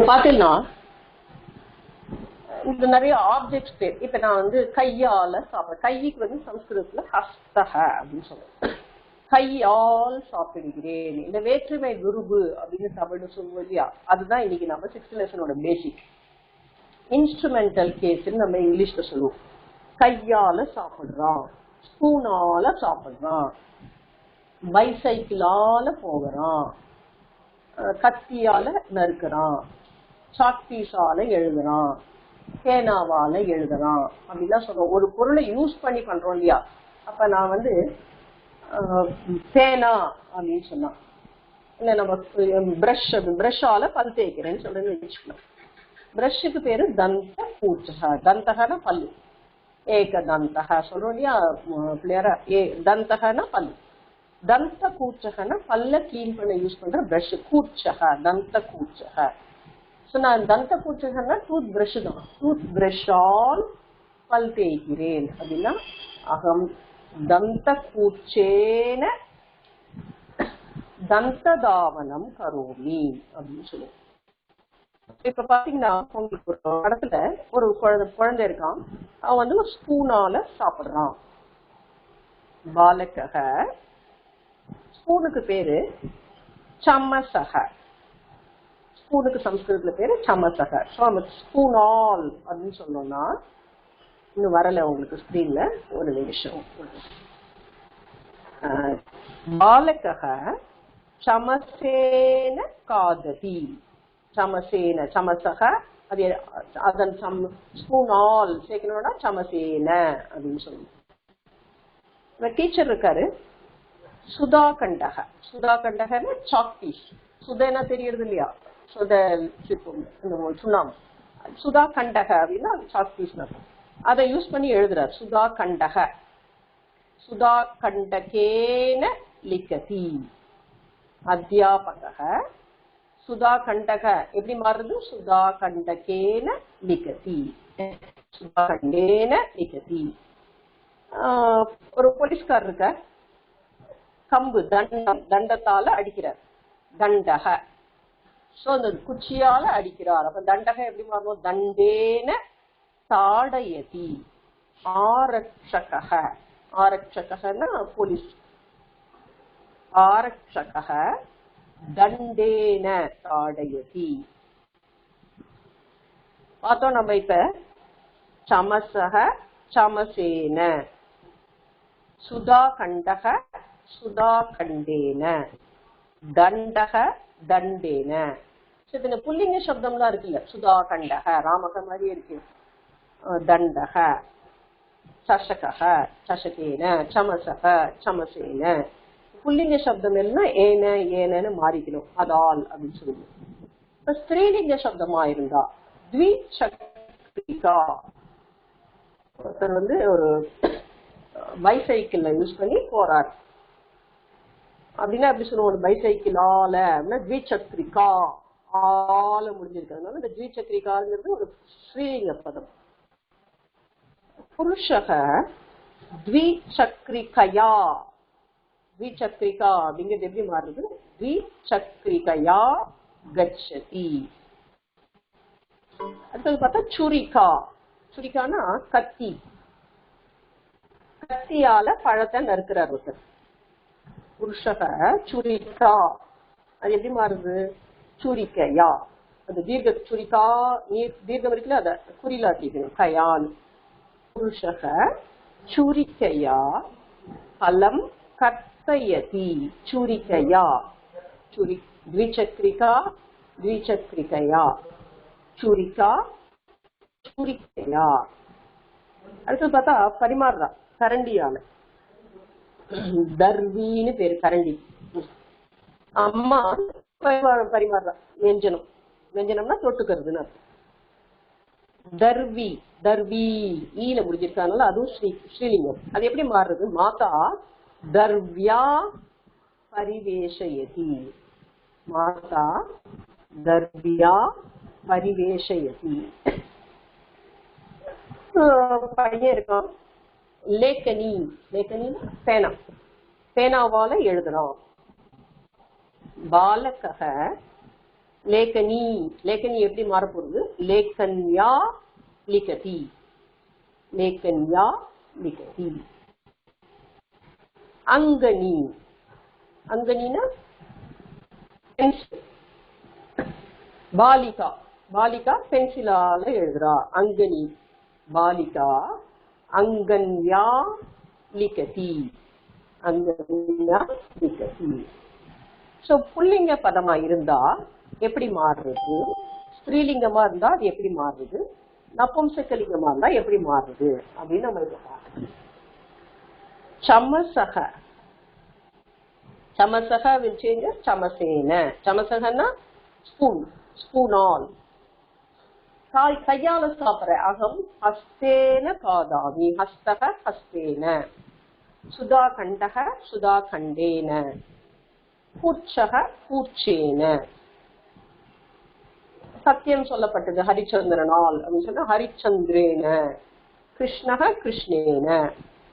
பாத்தீங்கன்னா இது நிறைய ஆப்ஜெக்ட்ஸ் பேர். இப்ப நான் வந்து கையால சாப்பிடுறேன். கைக்கு வந்து சம்ஸ்கிருதத்துல ஹஸ்தஹ அப்படின்னு சொல்றேன். கையால் சாப்பிடுகிறேன். இந்த வேற்றுமை விருபு அப்படின்னு தமிழ்ல சொல்லுவோம் இல்லையா, அதுதான் இன்னைக்கு நம்ம 6th லெசனோட பேசிக். இன்ஸ்ட்ருமெண்டல் கேஸ் நம்ம இங்கிலீஷ்ல சொல்லுவோம். கையால சாப்பிடுறான், ஸ்பூனால சாப்பிடுறான், பைசைக்கிளால போகிறான், கத்தியால நறுக்கிறான், சாக்பீஸால எழுதுறான், பேனாவால எழுதுறான் அப்படிலாம் சொல்றோம். ஒரு பொருளை யூஸ் பண்ணி பண்றோம் இல்லையா. அப்ப நான் வந்து பேனா அப்படின்னு சொன்னா, இல்ல நம்ம பிரஷால பல் தேய்க்கிறேன்னு சொல்றேன்னு வச்சுக்கலாம். பிரஷுக்கு பேரு தந்த கூச்சக. தந்தகனா பல்லு, ஏக தந்தக சொல்றோம் இல்லையா பிள்ளையாரா. தந்தகனா பல்லு, தந்த கூச்சகனா பல்ல கிளீன் பண்ண யூஸ் பண்ற பிரஷ். கூச்சக, தந்த கூச்சக. நான் தந்த கூச்சகன்னா டூத் பிரஷ் தான். டூத் பிரஷால் பல் தேய்க்கிறேன் அப்படின்னா அகம் தந்த கூச்சேன தந்ததாவனம் கரோமி அப்படின்னு சொல்லுவோம். இப்ப பாத்தீங்கன்னா உங்களுக்கு ஒரு இடத்துல ஒரு குழந்தை இருக்கான். அவன் வந்து ஒரு ஸ்பூனால சாப்பிடுறான். பாலகக. ஸ்பூனுக்கு பேரு சமசக. ஸ்பூனுக்கு சம்ஸ்கிருதத்துல பேரு சமசக. ஸ்பூனால் அப்படின்னு சொன்னோம்னா, இன்னும் வரல உங்களுக்கு ஸ்கிரீன்ல, ஒரு நிமிஷம். பாலகக சமசேன காததி. சமசேன சமசக அது அதன் ஸ்பூனால் சேர்க்கணும்னா சமசேன அப்படின்னு சொல்லுவோம். டீச்சர் இருக்காரு, சுதா கண்டக. சுதா கண்டகன்னா சாக்பீஸ். சுதனா தெரியறது இல்லையா, சுத சுண்ணாம்பு. சுதா கண்டக அப்படின்னா சாக்பீஸ். அதை யூஸ் பண்ணி எழுதுறாரு. சுதா கண்டக. சுதா கண்டகேன லிக்கதி. அத்தியாபக சுதா கண்டக எப்படி மாறுறது, சுதா கண்டகேன லிக்கதி. சுதா கண்டேன லிக்கதி. ஒரு போலீஸ்கார் இருக்க, கம்பு தண்டத்தால அடிக்கிறார். தண்டக. சோ அந்த குச்சியால அடிக்கிறார். அப்ப தண்டக எப்படி மாறணும், தண்டேன தாடயதி. ஆரக்ஷக. ஆரக்ஷகன்னா போலீஸ். ஆரக்ஷக தண்டேன தாடயதி. பார்த்தோம் நம்ம இப்ப சமசக சமசேன, சுதா கண்டக சுதா கண்டேன, தண்டக தண்டேன. இந்த புல்லிங்க சப்தம்லாம் இருக்குல்ல, சுதா கண்டக ராமக மாதிரி இருக்கு. தண்டக சஷக சஷகேன, சமசக சமசேன. புல்லிங்க சப்தம் எல்லாம் ஏன ஏனன்னு மாறிக்கணும், அதால் அப்படின்னு சொல்லுவோம். இப்ப ஸ்திரீலிங்க சப்தமா இருந்தா த்விசக்ரிகா. ஒருத்தர் வந்து ஒரு பைசைக்கிள் யூஸ் பண்ணி போறார் அப்படின்னா எப்படி சொல்லுவோம், பைசைக்கிளால அப்படின்னா த்விசக்ரிகா. ஆல முடிஞ்சிருக்கிறதுனால இந்த த்விசக்ரிகாங்கிறது ஒரு ஸ்ரீலிங்க பதம். புருஷக த்விசக்ரிகயா. த்விசக்ரிகா அப்படிங்கிறது எப்படி மாறுது, த்விசக்ரிகயா கச்சதி. அடுத்தது பார்த்தா சுரிகா. சுரிகானா கத்தி. கத்தியால பழத்தை நறுக்கிறார் ஒருத்தர். புருஷக சுரிகா. அது எப்படி மாறுது, சுரிக்கையா. அது தீர்க்க சுரிகா, தீர்க்கம் இருக்குல்ல, அத குறிலாக்கிக்கணும், கயான். புருஷக சுரிக்கையா பலம் கர்த்தயதி. சுரிக்கையா. த்விசக்ரிகா த்விசக்ரிகையா. சுரிகா சுரிக்கையா. அடுத்து பார்த்தா பரிமாறுறா கரண்டியால. தர்வின்னு பேரு கரண்டி. அம்மா பரிமாறுறா வெஞ்சனம். வெஞ்சனம்னா தொட்டுக்கிறதுன்னு அர்த்தம். தர்வி. தர்வி ஈல முடிஞ்சிருக்காங்கல்ல, அதுவும் ஸ்ரீலிங்கம். அது எப்படி மாறுறது, மாதா தர்வியா பரிவேஷயதி. மாதா தர்வியா பரிவேஷயதி. பையன் இருக்கான், லேக்கனி. லேக்கனி பேனா. பேனாவால எழுதுறான். பாலகக லேக்கனி. லேக்கனி எப்படி மாறப்போகுது, லேக்கன்யா लिखति, लेखन्या लिखति। अंगनी, अंगनीना पेंसिल, बालिका, बालिका पेंसिलाल எழுதுறா, अंगनी बालिका अंगन्या लिखति, अंगन्या लिखति। சோ புல்லிங்க பதமா இருந்தா எப்படி மாறுறது, ஸ்திரீலிங்கமா இருந்தா அது எப்படி மாறுது, நபும்சகலிங்கமா இருந்தா எப்படி மாறுது அப்படின்னு நம்ம இதை பார்க்கணும். சமசக, சமசக will change as சமசேன. சமசகன்னா ஸ்பூன், ஸ்பூனால். கையால சாப்பிடுற, அகம் ஹஸ்தேன காதாமி, ஹஸ்தக ஹஸ்தேன. சுதாகண்டக சுதாகண்டேன, கூர்ச்சக கூர்ச்சேன. சத்தியம் சொல்லப்பட்டது ஹரிச்சந்திரனால் அப்படின்னு சொன்னா ஹரிச்சந்திரேன. கிருஷ்ணக கிருஷ்ணேன,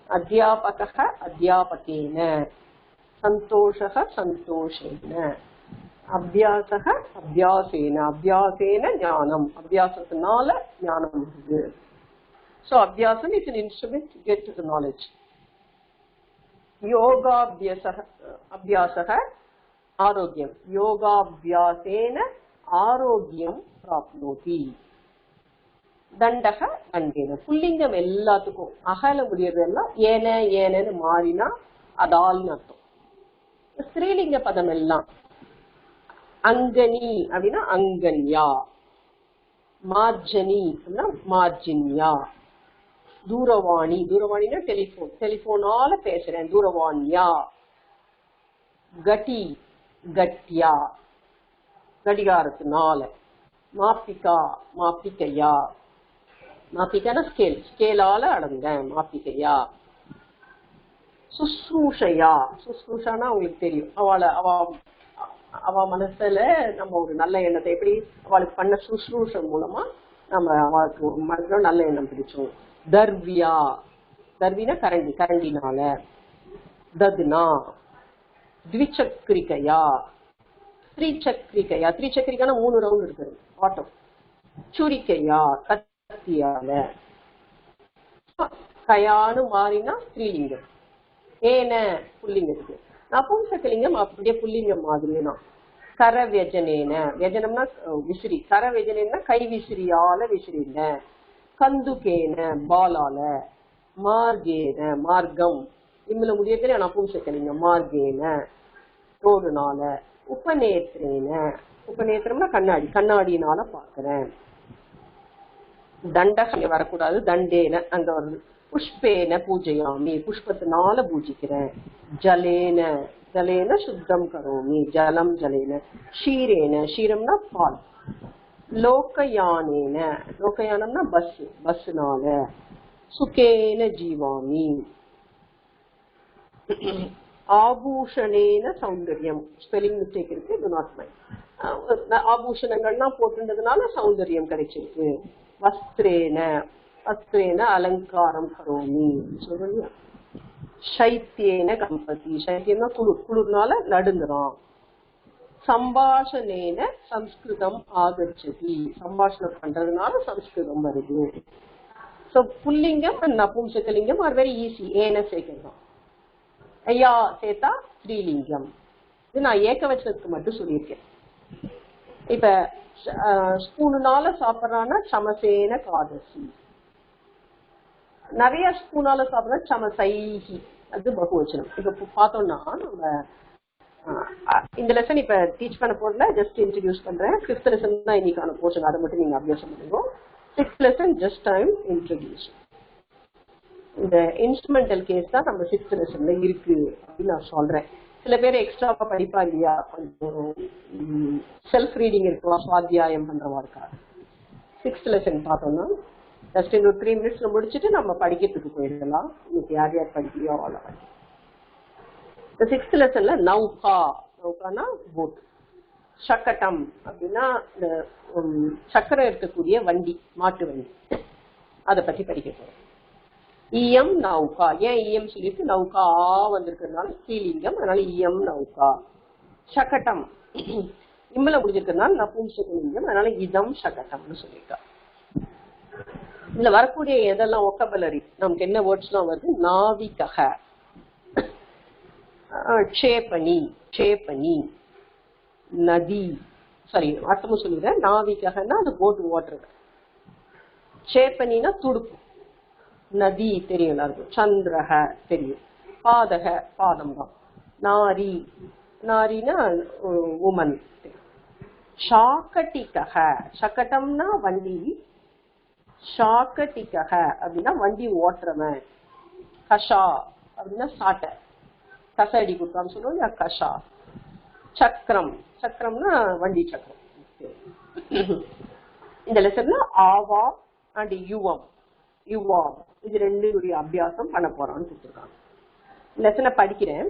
அத்தியாபக அத்தியாபகேன, சந்தோஷக சந்தோஷேன, அபியாசக அபியாசேன. அபியாசேன ஞானம், அபியாசத்தினால ஞானம் வருது. So அபியாசம் is an instrument to get to the knowledge. யோகாபியாசக, அபியாசக ஆரோக்கியம், யோகாபியாசேன ஆரோக்கியம் பிராப்னோதி. தண்டக தண்டேன. புல்லிங்கம் எல்லாத்துக்கும் அகல முடியறது எல்லாம் ஏன ஏனன்னு மாறினா அதால்னு அர்த்தம். ஸ்திரீலிங்க பதம் எல்லாம் அங்கனி அப்படின்னா அங்கன்யா, மார்ஜனி அப்படின்னா மார்ஜின்யா, தூரவாணி, தூரவாணினா டெலிபோன், டெலிபோனால பேசுறேன் தூரவாணியா, கட்டி கட்டியா கடிகாரத்தினால, மாப்பிகா மாப்பிகையா, மாப்பிகான ஸ்கேல், ஸ்கேலால அடந்தேன் மாப்பிகையா, சுஸ்ரூஷையா. சுஸ்ரூஷானா உங்களுக்கு தெரியும், அவளை அவ மனசுல நம்ம ஒரு நல்ல எண்ணத்தை எப்படி அவளுக்கு பண்ண சுஸ்ரூஷம் மூலமா நம்ம அவளுக்கு மனசுல நல்ல எண்ணம் பிடிச்சோம். தர்வியா, தர்வினா கரண்டி, கரண்டினால. தத்னா த்விசக்ரிகையா, த்ரிசக்ரிகையா, த்ரிசக்ரிகான 3 ரவுண்ட் இருக்குது ஆட்டம். சுரிக்கையா கத்தியால. கயானு மாறினா ஸ்திரீலிங்கம், ஏன புல்லிங்கத்துக்கு. நபும்சகலிங்கம் அப்படியே புல்லிங்கம் மாதிரி தான். கர வியஜனேன, வியஜனம்னா விசிறி, கர வியஜனேன்னா கை விசிறியால விசிறின. கந்துகேன பாலால, மார்கேன மார்க்கம், இம்ல முடியத்துல நபும்சகலிங்கம், மார்கேன தோடுனால. உபநேத்திரேன, உபநேத்திரம்னா கண்ணாடி, கண்ணாடினால பாக்குறேன். தண்டக வரக்கூடாது, தண்டேன அங்க வருது. புஷ்பேன பூஜையாமி, புஷ்பத்தினால பூஜிக்கிறேன். ஜலேன, ஜலேன சுத்தம் கரோமி, ஜலம் ஜலேன. ஷீரேன, ஷீரம்னா பால். லோகயானேன, லோகயானம்னா பஸ், பஸ்னால. சுகேன ஜீவாமி. ஆபூஷணேன சௌந்தர்யம், ஸ்பெல்லிங் மிஸ்டேக் இருக்கு, do not mind. ஆபூஷணங்கள்லாம் போட்டுன்றதுனால சௌந்தர்யம் கிடைச்சிருக்கு. வஸ்திரேன, வஸ்திரேன அலங்காரம் கரோமி சொல்றியா. சைத்தியேன கம்பதி, சைத்தியம்னா குளிர், குளிர்னால நடுங்குறான். சம்பாஷணேன சம்ஸ்கிருதம் ஆகச்சதி, சம்பாஷணம் பண்றதுனால சம்ஸ்கிருதம் வருது. சோ புல்லிங்கம் அண்ட் நபும்சகலிங்கம் ஆர் வெரி ஈஸி, ஏன சேர்க்கலாம். ஐயா சேர்த்தா ஸ்ரீலிங்கம். இது நான் ஏகவச்சனத்துக்கு மட்டும் சொல்லியிருக்கேன். இப்ப ஸ்பூனால சாப்பிட்றான்னா சமசேன காதசி, நிறைய ஸ்பூனால சாப்பிட்றா சமசைஹி, அது பகுவச்சனம். இப்ப பார்த்தோம்னா நம்ம இந்த லெசன் இப்ப டீச் பண்ண போறதுல ஜஸ்ட் இன்ட்ரடியூஸ் பண்றேன். 5th லெசன் தான் இன்னைக்கான போர்ஷன், அதை மட்டும் நீங்க அபியாசம் பண்ணுங்க. 6th lesson just time introduce. இந்த இன்ஸ்ட்ருமெண்டல் கேஸ் தான் நம்ம 6th லெசன்ல இருக்கு அப்படின்னு நான் சொல்றேன். சில பேர் எக்ஸ்ட்ராவா படிப்பா இல்லையா, கொஞ்சம் செல்ஃப் ரீடிங் இருக்கலாம், சுவாத்தியாயம் பண்றவா இருக்கா. 6th லெசன் பார்த்தோம்னா ஜஸ்ட் இந்த 3 minutes முடிச்சுட்டு நம்ம படிக்கிறதுக்கு போயிடலாம். இன்னைக்கு யார் யார் படிக்கலையோ அவ்வளோ. இந்த 6th லெசன்ல நௌகா, நௌகானா போட். சக்கட்டம் அப்படின்னா இந்த சக்கரம் இருக்கக்கூடிய வண்டி, மாட்டு வண்டி, அதை பத்தி படிக்க போறோம். இயம் நௌகா, ஏன் இயம் சொல்லிட்டு நௌகா வந்திருக்கிறதுனால ஸ்ரீலிங்கம், அதனால இயம் நௌகா. சக்கட்டம் இம்மல முடிஞ்சிருக்கிறதுனால நபும்சகலிங்கம், அதனால இதம் சகட்டம்னு சொல்லியிருக்கா. இதுல வரக்கூடிய எதெல்லாம் ஒக்கபலரி, நமக்கு என்ன வேர்ட்ஸ் எல்லாம் வருது? நாவிகக, க்ஷேபணி, க்ஷேபணி, நதி, சாரி அர்த்தமும் சொல்லிடுறேன். நாவிகன்னா அது போட் வாட்டர், க்ஷேபணினா துடுப்பு, நதி தெரியும் எல்லாருக்கும், சந்திரக தெரியும், பாதக பாதம் தான், நாரி, நாரினா உமன். ஷாக்கட்டிகக, சக்கட்டம்னா வண்டி, ஷாக்கட்டிகக அப்படின்னா வண்டி ஓட்டுறவன். கஷா அப்படின்னா சாட்டை, கசடி கொடுத்தான்னு சொல்லுவோம் கஷா. சக்கரம், சக்கரம்னா வண்டி சக்கரம். இந்த லெசன்ல ஆவா அண்ட் யுவம், யுவாம் இது ரெண்டுடைய அபியாசம் பண்ண போறான்னு கொடுத்துருக்காங்க. லெசனை படிக்கிறேன்.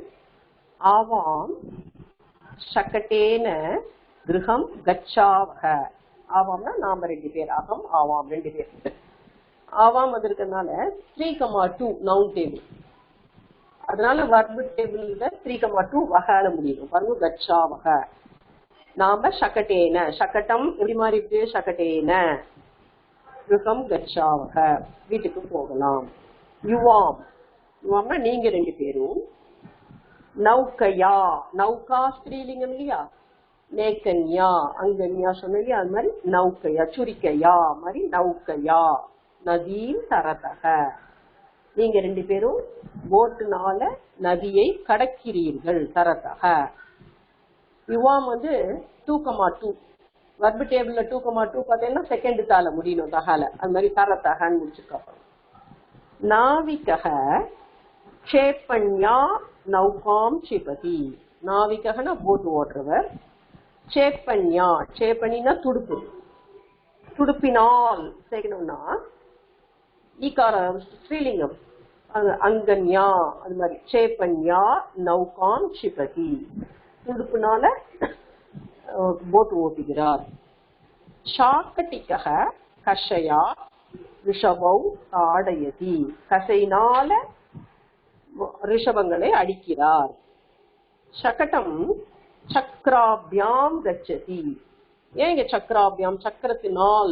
ஆவாம் சக்கட்டேன கிரகம் கச்சாவக. ஆவாம்னா நாம 2 பேர், அகம் ஆவாம் 2 பேர். ஆவாம் அது இருக்கிறதுனால 3,2 நவுன் டேபிள், அதனால வர்பு டேபிள்ல 3,2 வகால முடியும். பாருங்க, கச்சாவக. நாம சக்கட்டேன, சக்கட்டம் எப்படி மாதிரி இருக்கு? சக்கட்டேன கிரகம் கச்சாவக, வீட்டுக்கு போகலாம். யுவாம், யுவாம்னா நீங்க 2 பேரும். நௌகையா, நௌகா ஸ்திரீலிங்கம் இல்லையா? நேக்கன்யா, அங்கன்யா சொன்ன இல்லையா? அது மாதிரி நௌகையா, சுரிக்கையா மாதிரி நௌகையா. நதீன் தரதக, நீங்க 2 பேரும் போட்டுனால நதியை கடக்கிறீர்கள். தரதக. யுவாம் வந்து 2,2 வர்பு டேபிள்ல 2,2 பார்த்தீங்கன்னா செகண்ட் தால முடியணும், தகால. அது மாதிரி தரதகன்னு முடிச்சிருக்க. நாவிகக க்ஷேபண்யா நௌகாம் க்ஷிபதி. நாவிகனா போட் ஓட்டுறவர். க்ஷேபண்யா, க்ஷேபணினா துடுப்பு, துடுப்பினால் சேர்க்கணும்னா ஈகார ஸ்ரீலிங்கம், அங்கன்யா அது மாதிரி. க்ஷேபண்யா நௌகாம் க்ஷிபதி, துடுப்புனால போட் ஓட்டுகிறார். ஷாக்கட்டிகக கஷயா ரிஷபௌ தாடயதி, கசையினால ரிஷபங்களை அடிக்கிறார். சக்கட்டம் சக்கராபியாம் கச்சதி. ஏன் இங்க சக்கராபியாம்? சக்கரத்தினால்.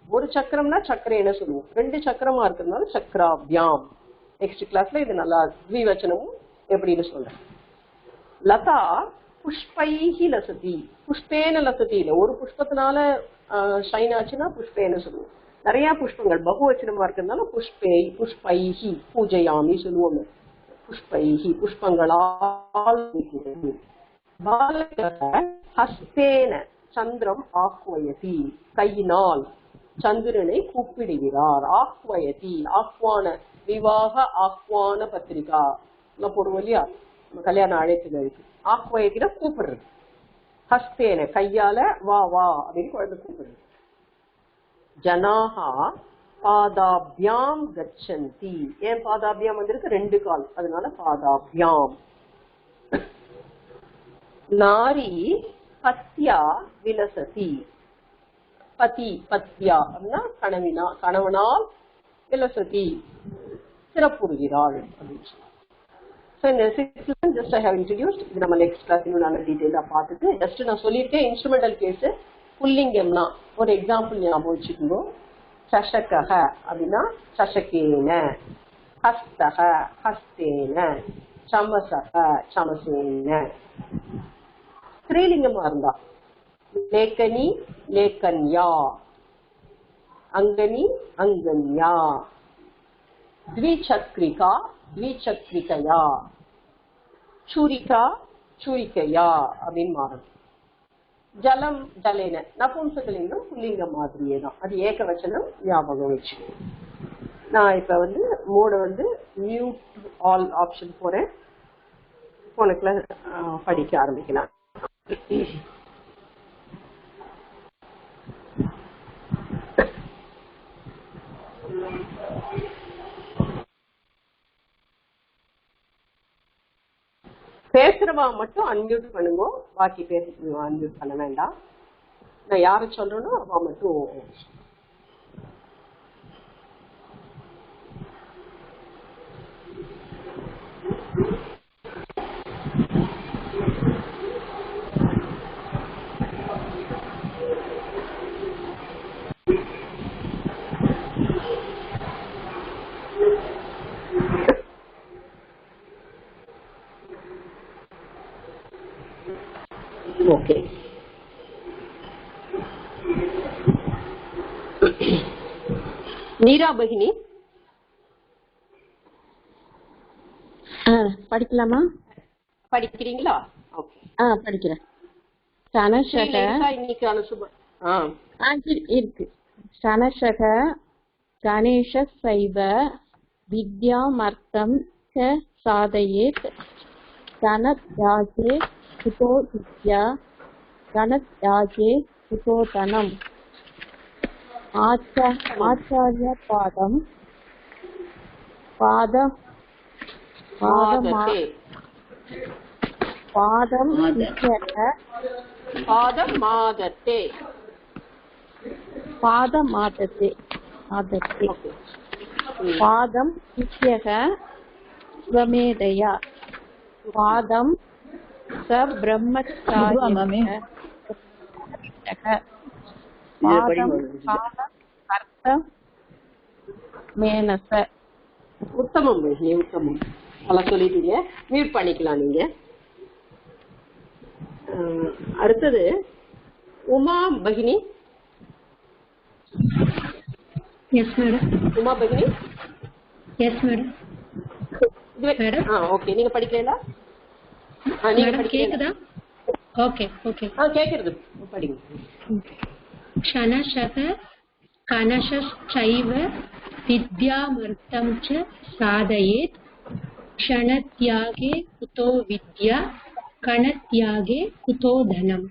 ஒரு சக்கரம்னா சக்கரேன்னு சொல்லுவோம், 2 சக்கரமா இருக்கிறதுனால சக்கராபியாம். நெக்ஸ்ட் கிளாஸ்ல இது நல்லா த்விவச்சனமும் எப்படின்னு சொல்றேன். லதா புஷ்பைஹி லசதி. புஷ்பேன லசதி இல்ல, ஒரு புஷ்பத்தினால ஷைன் ஆச்சுன்னா புஷ்பேன்னு சொல்லுவோம். நிறைய புஷ்பங்கள் பகுவச்சனமா இருக்கிறதுனால புஷ்பே, புஷ்பைஹி பூஜையாமி சொல்லுவோம். புஷ்பைஹி புஷ்பங்களால். ஹஸ்தேன சந்திரம் ஆக்வயதி, கையினால் சந்திரனை கூப்பிடுகிறார். ஆக்வயதி, ஆக்வான, விவாக ஆக்வான பத்திரிகா போடுவோம் இல்லையா, கல்யாண அழைப்பு இருக்கு. ஆக்வயத்தில கூப்பிடுறது. ஹஸ்தேன கையால வா வா அப்படின்னு குழந்தை கூப்பிடுறது. ஜனாஹா பாதாபியாம் கச்சந்தி. ஏன் பாதாபியாம் வந்திருக்கு? 2 கால், அதனால பாதாபியாம். நாரி பத்யா விலசதி. பதி பத்யா அப்படின்னா கணவனா, கணவனால் விலசதி சிறப்புறுகிறாள் அப்படின்னு சொல்லி. So in the 6th lesson just I have introduced. இது நம்ம நெக்ஸ்ட் கிளாஸ் இன்னும் நல்ல டீடைலா பார்த்துட்டு, ஜஸ்ட் நான் சொல்லியிருக்கேன் இன்ஸ்ட்ருமெண்டல் கேஸ் புல்லிங்கம்னா ஒரு எக்ஸாம்பிள் ஞாபகம் வச்சுக்கோங்க. சஷகஹ அப்படின்னா சஷகேன, ஹஸ்தஹ ஹஸ்தேன, சமசஹ சமசேன. ஸ்திரீலிங்கமா இருந்தா லேக்கனி லேக்கன்யா, அங்கனி அங்கன்யா, த்விசக்ரிகா த்விசக்ரிகையா, சூரிகா சூரிகையா அப்படின்னு மாறும். ஜலம் ஜலேன நபும்சகலிங்கம் புல்லிங்கம் மாதிரியே தான், அது ஏகவச்சனம் ஞாபகம் வச்சு. நான் இப்ப மோட மியூட் ஆல் ஆப்ஷன் போறேன். போனக்குள்ள படிக்க ஆரம்பிக்கலாம். பேசுறவா மட்டும் அன்மியூட் பண்ணுங்க, பாக்கி பேச அன்மியூட் பண்ண வேண்டாம். நான் யாரை சொல்றேனோ அவ மட்டும். ஓகே. நீரா பகினி படிக்கலாமா? படிக்கிறீங்களா? ஓகே. படிக்கிறேன். இருக்கு. சனசக கணேஷ சைவ வித்யாமர்த்தம் ச சாதயேத் கணத்யாஜே குதோ வித்யா கணத்யாஜே குதோ தனம் ஆச்சார்ய பாதம் பாதம் பாதமாதத்தே பாதம் இத்யக ஸ்வமேதயா பாதம் ச பிரம்மச்சாரிய பாதம் அர்த்தம் மேனச. உத்தமம் உத்தமம். நல்லா சொல்லிட்டீங்க. மியூட் பண்ணிக்கலாம் நீங்க. அடுத்தது உமா பகினி. Yes madam. உமா பகினி. Yes madam. ஓகே. நீங்க படிக்கிறீங்களா? நீங்க படிக்கிறீங்களா? Okay okay. கேக்குறது படிங்க. க்ஷணஷக கணஷைவ வித்யாமர்த்தம் ச சாதயேத் க்ஷணத்யாகே குதோ வித்யா கணத்யாகே குதோ தனம்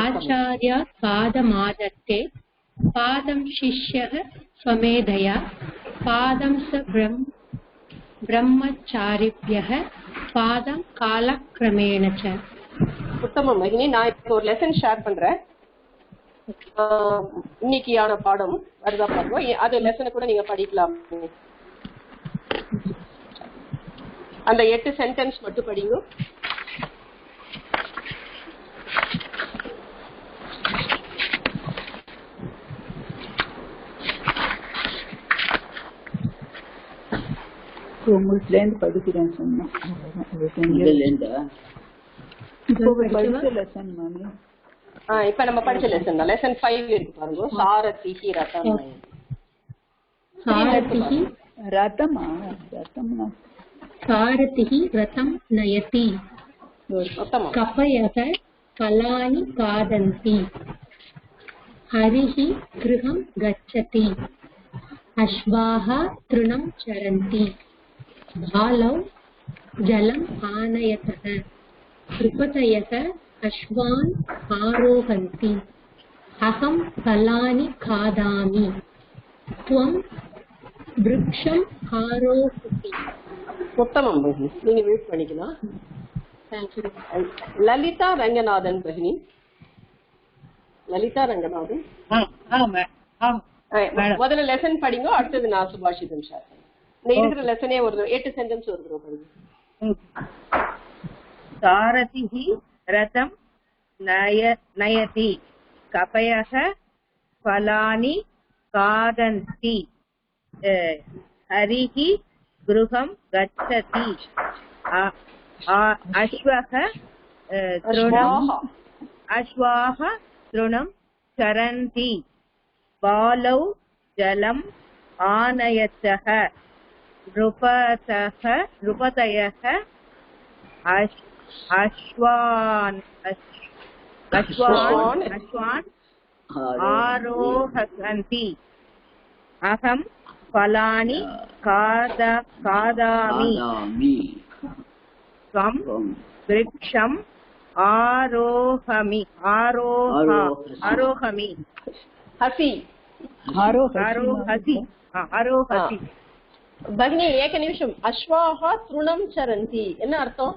ஆச்சார்ய பாதமாதத்தே பாதம் சிஷ்யः ஸ்வமேதயா பாதம் ச பிரம்மச்சாரிभ्यः பாதம் காலக்ரமேண ச. உத்தமம் மகினி. நான் இப்போ ஒரு லெசன் ஷேர் பண்றேன். இன்னைக்கான பாடம் வருதா பாருங்க. அது லெசனை கூட நீங்க படிக்கலாம். அந்த 8 சென்டென்ஸ் மட்டும் படிங்க. உங்களுக்கு படிக்கிறேன் சொன்னா இப்ப நம்ம படிச்ச லெசன் தான். லெசன் 5 இருக்கு பாருங்க. சாரதிஹி ரதம். சாரதிஹி ரதமா? சாரதிஹி ரதம் நயதி. கபயக கலானி காதந்தி. ஹரிஹி கிருஹம் கச்சதி. அஸ்வாஹ த்ருணம் சரந்தி. பாலௌ ஜலம் ஆனயதः. த்ருபதயக அஸ்வான் ஆரோஹந்தி. அகம் ஃபலானி காதாமி. த்வம் விருக்ஷம் ஆரோஹதி. உத்தமம் பகினி. நீங்க மியூட் பண்ணிக்கலாம். லலிதா ரங்கநாதன் பகினி. லலிதா ரங்கநாதன் முதல்ல லெசன் படிங்க. அடுத்தது நான் சுபாஷிதம் ஷேர் பண்ணேன். இந்த இருக்கிற லெசனே ஒரு 8 சென்டென்ஸ் ஒரு தடவை படிங்க. சாரதிஹி ரதம் நயதி. கபயக ஃபலானி காதந்தி. ஹரிஹி கிருஹம் கச்சதி. அஸ்வாஹ த்ருணம் சரந்தி. பாலௌ ஜலம் ஆனயத்தः. ருபதயः அஸ்வான் ஆரோஹந்தி. அகம் ஃபலானி காதாமி. த்வம் விருக்ஷம் ஆரோஹமி. ஹசி. ஆரோஹசி. பகினி ஏக நிமிஷம். அஸ்வாஹா த்ருணம் சரந்தி என்ன அர்த்தம்?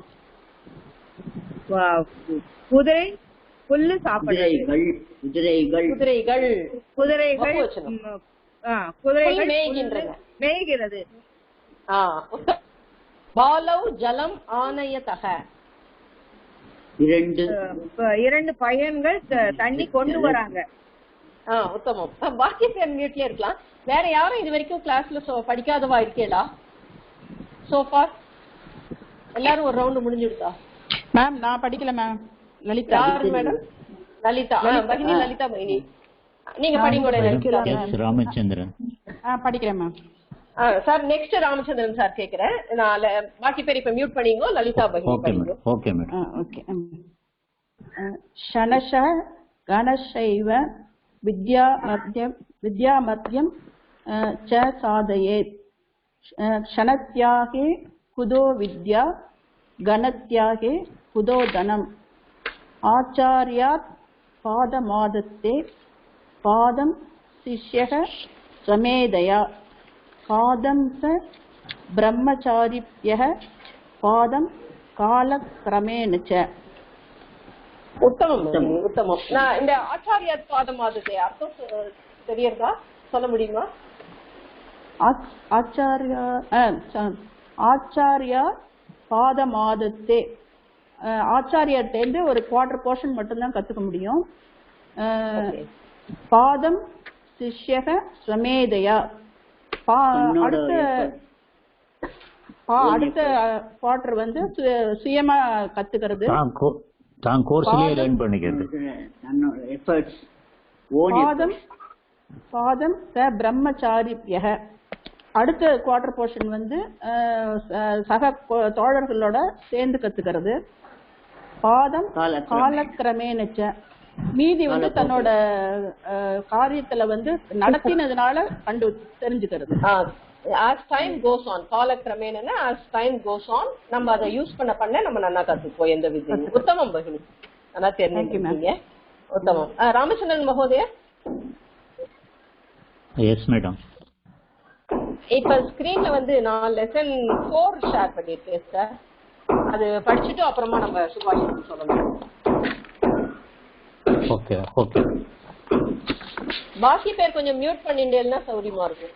குதிரை புல்லு சாப்பிடுறது. குதிரைகள் மேய்கிறது. பாலௌ ஜலம் ஆனயதः. 2 பையன்கள் தண்ணி கொண்டு வராங்க. உத்தமம். பாக்கி பேர் மியூட்லயே இருக்கலாம். வேற யாரும் இது வரைக்கும் கிளாஸ்ல படிக்காதவா இருக்கேடா? சோஃபா எல்லாரும் ஒரு ரவுண்ட் முடிஞ்சிடுதா? மேம் நான் படிக்கல மேம். லலிதா யார் மேடம்? லலிதா. பகினி லலிதா பகினி. நீங்க படிங்க. ராமச்சந்திரன். படிக்கிறேன் ma'am. Sir next Ramachandran sir கேக்குறேன். நான் பாக்கி பேர் இப்ப மியூட் பண்ணிங்கோ. லலிதா பகினி படிங்க. Okay madam. ஓகே. ஷனஷ கணசைவ வித்யாமத்யம் ச சாதயேத். க்ஷணத்யாகே குதோ வித்யா கணத்யாகே குதோ தனம். ஆச்சார்யாத் பாதமாதத்தே பாதம் சிஷ்யக ஸ்வமேதயா. பாதம் ச பிரம்மச்சாரிப்யः பாதம் காலக்ரமேண ச. உத்தமம் உத்தமம். நான் இந்த ஆச்சாரியாத் பாதமாதத்தை அர்த்தம் தெரியறதா சொல்ல முடியுமா? ஆச்சாரியா பாதமாதத்தே. ஆச்சாரியர்கிட்ட ஒரு குவார்டர் போர்ஷன் மட்டும்தான் கத்துக்க முடியும். பாதம் சிஷ்யக ஸ்வமேதயா. அடுத்த குவார்டர் வந்து சுயமா கத்துக்கிறது. தான் கோர்ஸ்லயே லேர்ன் பண்ணிக்கிறது. பாதம் பாதம் ச பிரம்மச்சாரிப்யः. அடுத்த குவார்டர் போர்ஷன் வந்து சக தோழர்களோட சேர்ந்து கத்துக்கிறது. பாதம் காலக்கிரமேனச்ச. மீதி வந்து தன்னோட காரியத்துல வந்து நடத்தினதுனால தெரிஞ்சுக்கிறது. as time goes on, காலக்கிரமேனா as time goes on நம்ம அதை யூஸ் பண்ண நம்ம நல்லா கத்துப்போம் எந்த விதம். உத்தமம் பகினி. நல்லா தெரிஞ்சுக்கிட்டீங்க. உத்தமம். ராமச்சந்திரன் மகோதயா. Yes madam. இப்ப ஸ்கிரீன்ல வந்து நான் லெசன் 4 ஷேர் பண்ணிருக்கேன் சார். அது படிச்சுட்டு அப்புறமா நம்ம சுபாஷிதம் சொல்லலாம். Okay okay. பாக்கி பேர் கொஞ்சம் மியூட் பண்ணிட்டேன்னா சௌரியமா இருக்கும்.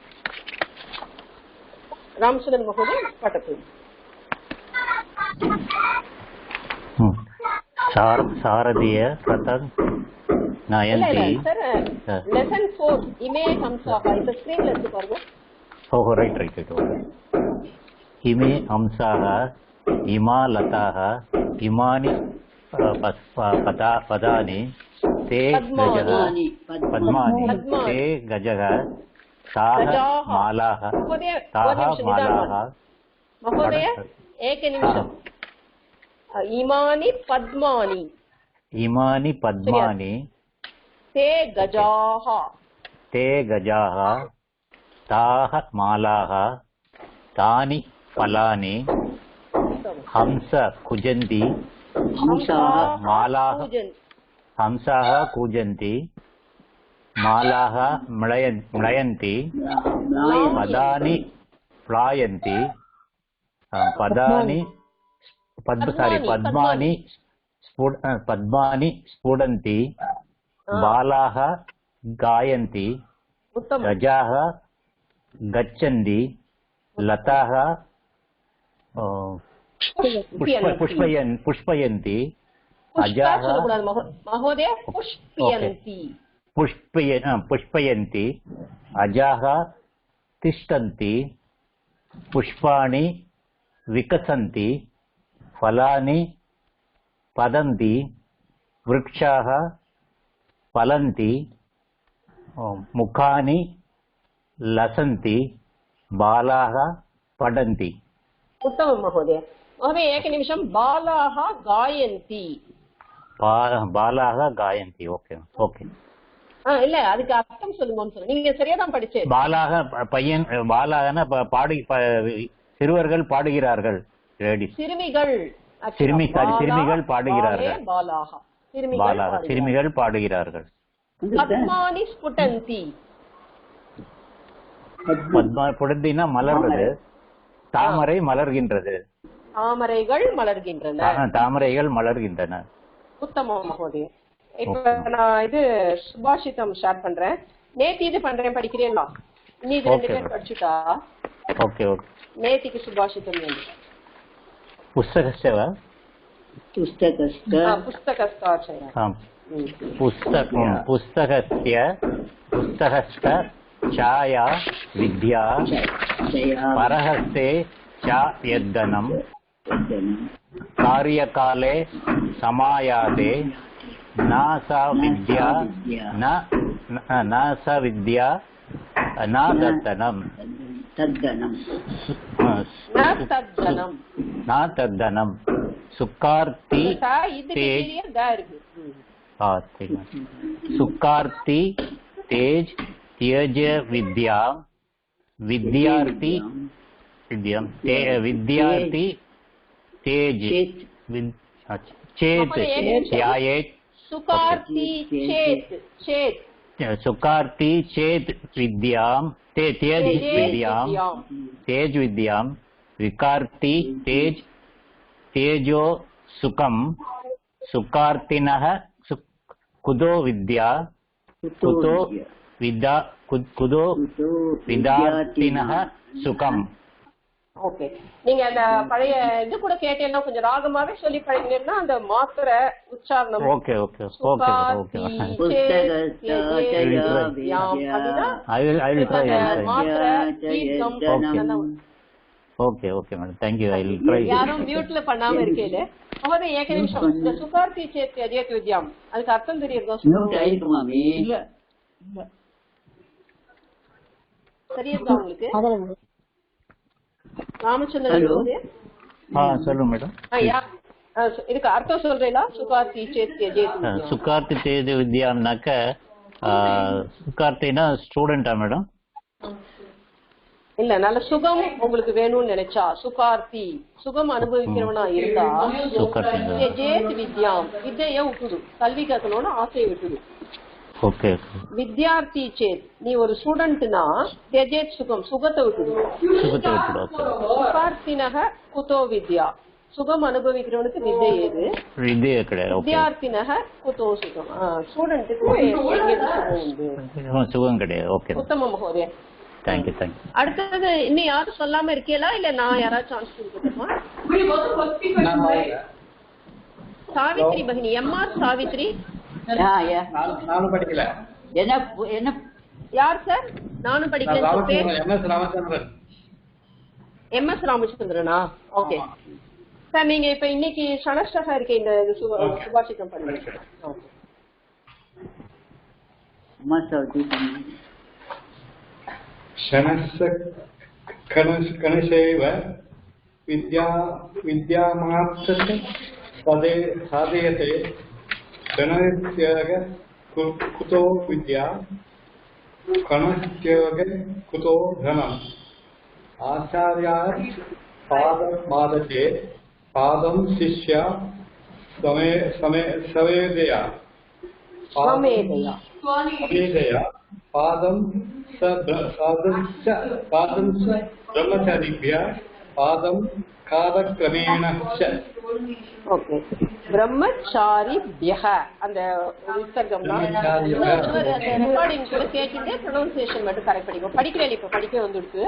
ராமச்சந்திரன் மகோதயா பட்டப்பு. சாரதிய பிரதம் நயந்தி. சார் லெசன் 4 இமே ஹம்சாஹா இந்த ஸ்கிரீன்ல இருக்கு பாருங்க. ஓஹோ ரைட் ரைட் ரைட். ஓகே. இமே ஹம்சாஹ இமா லதாஹ இமானி பதானி தே கஜஹ பத்மானி தே கஜஹ தாஹ மாலாஹ தாஹ மாலாஹ. மகோதயா एक நிமிஷம். இமானி பத்மானி. இமானி பத்மானி தே கஜாஹ தே கஜாஹ தாஹ மாலாஹ தானி ஃபலானி ஹம்ச குஜந்தி மாலாஹ ஹம்சாஹ கூஜந்தி மாலாஹ ம்ளயந்தி பதானி ப்ளாயந்தி பதானி பத்மானி ஸ்புடந்தி பாலாஹ காயந்தி கஜாஹ கச்சந்தி லதாஹ புஷ்பயந்தி அஜாஹ மகோதயா புஷ்பயந்தி புஷ்பயந்தி அஜாஹ திஷ்டந்தி புஷ்பாணி விகசந்தி ஃபலானி பதந்தி விருக்ஷாः பலந்தி முகானி லசந்தி பாலாः படந்தி. उत्तमं महोदय. महोदय एक निमिषं. बालाः गायन्ति. பாலாக காயந்தி. Okay okay. இல்ல அதுக்கு அர்த்தம் சொல்லுங்கன்னு சொல்லுங்க. நீங்க சரியா தான் படிச்சீங்க. பாலாக பையன் பாலாகனா பாடு சிறுவர்கள் பாடுகிறார்கள். சிறுமிகள் சிறுமிகள் பாடுகிறார்கள். பாலாக சிறுமிகள் பாடுகிறார்கள். பத்மானி ஸ்புடந்தி. புடந்தினா மலர்வது. தாமரை மலர்கின்றது. தாமரைகள் மலர்கின்றன. உத்தமம் மகோதய. இப்ப நான் இது சுபாஷிதம் ஷேர் பண்றேன். நேத்து இது பண்றேன் படிக்கிறீங்களா? நீ இது 2 பேர் படிச்சுட்டா. Okay okay. நேத்திக்கு சுபாஷிதம் வேணும். புஸ்தகஸ்ய புஸ்தகஸ்ய ಛಾಯಾ ವಿದ್ಯಾ ಪರಹಸ್ತೆ ಚ ಯದ್ದನಂ कार्यकाले समायाते न सा विद्या न सा विद्या न दत्तनम् न तद्धनम् सुकार्ति तेज सुकार्ति तेज त्यज विद्या विद्यार्थी विद्यार्थी तेज चेत ध्यायेत् सुकार्ति सुकार्ति चेत विद्यां तेज विद्यां विकार्ति तेज तेजो सुखम सुकार्तिनः कुतो विद्या कुतो विद्या कुतो विद्यार्थिनः सुखम. ஓகே, நீங்க அந்த பழைய இது கூட கேட்டீங்கன்னா கொஞ்சம் ராகமாவே சொல்லி பழகினீங்கன்னா அந்த மாத்திரை உச்சாரணம் okay okay okay okay okay okay madam, thank you. I will try. யாரும் மியூட்ல பண்ணாம இருக்கீங்க. அவரே ஏக நிமிஷம். இந்த சுகார்த்தி சேத் அஜயத் வித்யாம் அதுக்கு அர்த்தம் தெரியுதா? மியூட் ஆயிருக்கு மாமி. இல்ல தெரியுதா உங்களுக்கு? ராமச்சந்திரன் சொல்லுங்க மேடம். இதுக்கு அர்த்தம் சொல்றீங்களா? சுகார்த்தி சேத் அஜயத் வித்யாம். சுகார்த்தி சேத் வித்யாம்னாக்க சுகார்த்தினா ஸ்டூடெண்டா மேடம்? இல்ல, நல்ல சுகம் உங்களுக்கு வேணும்னு நினைச்சா சுகார்த்தி சுகம் அனுபவிக்கிறவனா இருந்தா ஜேத் வித்யாம் வித்யா விட்டுடு, கல்வி கற்கணும்னு ஆசையை விட்டுடு. ஓகே. வித்யார்த்தி சேத் நீ ஒரு ஸ்டூடெண்ட்னா ஜேத் சுகம் சுகத்தை விட்டுடு. சுகார்த்தினக குதோ வித்யா சுகம் அனுபவிக்கிறவனுக்கு வித்யை ஏது? வித்யா கிடையாது. வித்யார்த்தினக குதோ சுகம் ஸ்டூடெண்ட்டுக்கு சுகம் கிடையாது. ஓகே, உத்தம மகோதயா. Thank you thank you. அடுத்தது இன்னும் யாரும் சொல்லாம இருக்கீங்களா? இல்ல நான் யாராவது சான்ஸ் கொடுக்கணுமா? சாவித்ரி பகினி, எம்ஆர் சாவித்ரி. நானும் படிக்கல. என்ன யார் சார்? நானும் படிக்கல. எம்எஸ் ராமச்சந்திரனா? ஓகே சார், நீங்க இப்ப இன்னைக்கு சனஷ்டகா இருக்க இந்த சுபாஷிதம் பண்ணுங்க. கணசைவ வித்யாமார்த்தத்தை சாதயते கணத்யக குதோ வித்யா கணத்யக குதோ தனம் ஆச்சார்யாத் பாதமாததே பாதம் சிஷ்யா சமேதயா பாதம் பிரம்மச்சாரிभ्यः பாதம் காலக்ரமேண. ஓகே, பிரம்மச்சாரிभ्यः அந்த விசர்க்கம்னா ரெக்கார்டிங் கூட கேட்டுட்டு ப்ரொனன்சியேஷன் மட்டும் கரெக்ட் பண்ணிக்கோ. படிக்கிறேன், இப்ப படிக்க வந்துடுச்சு.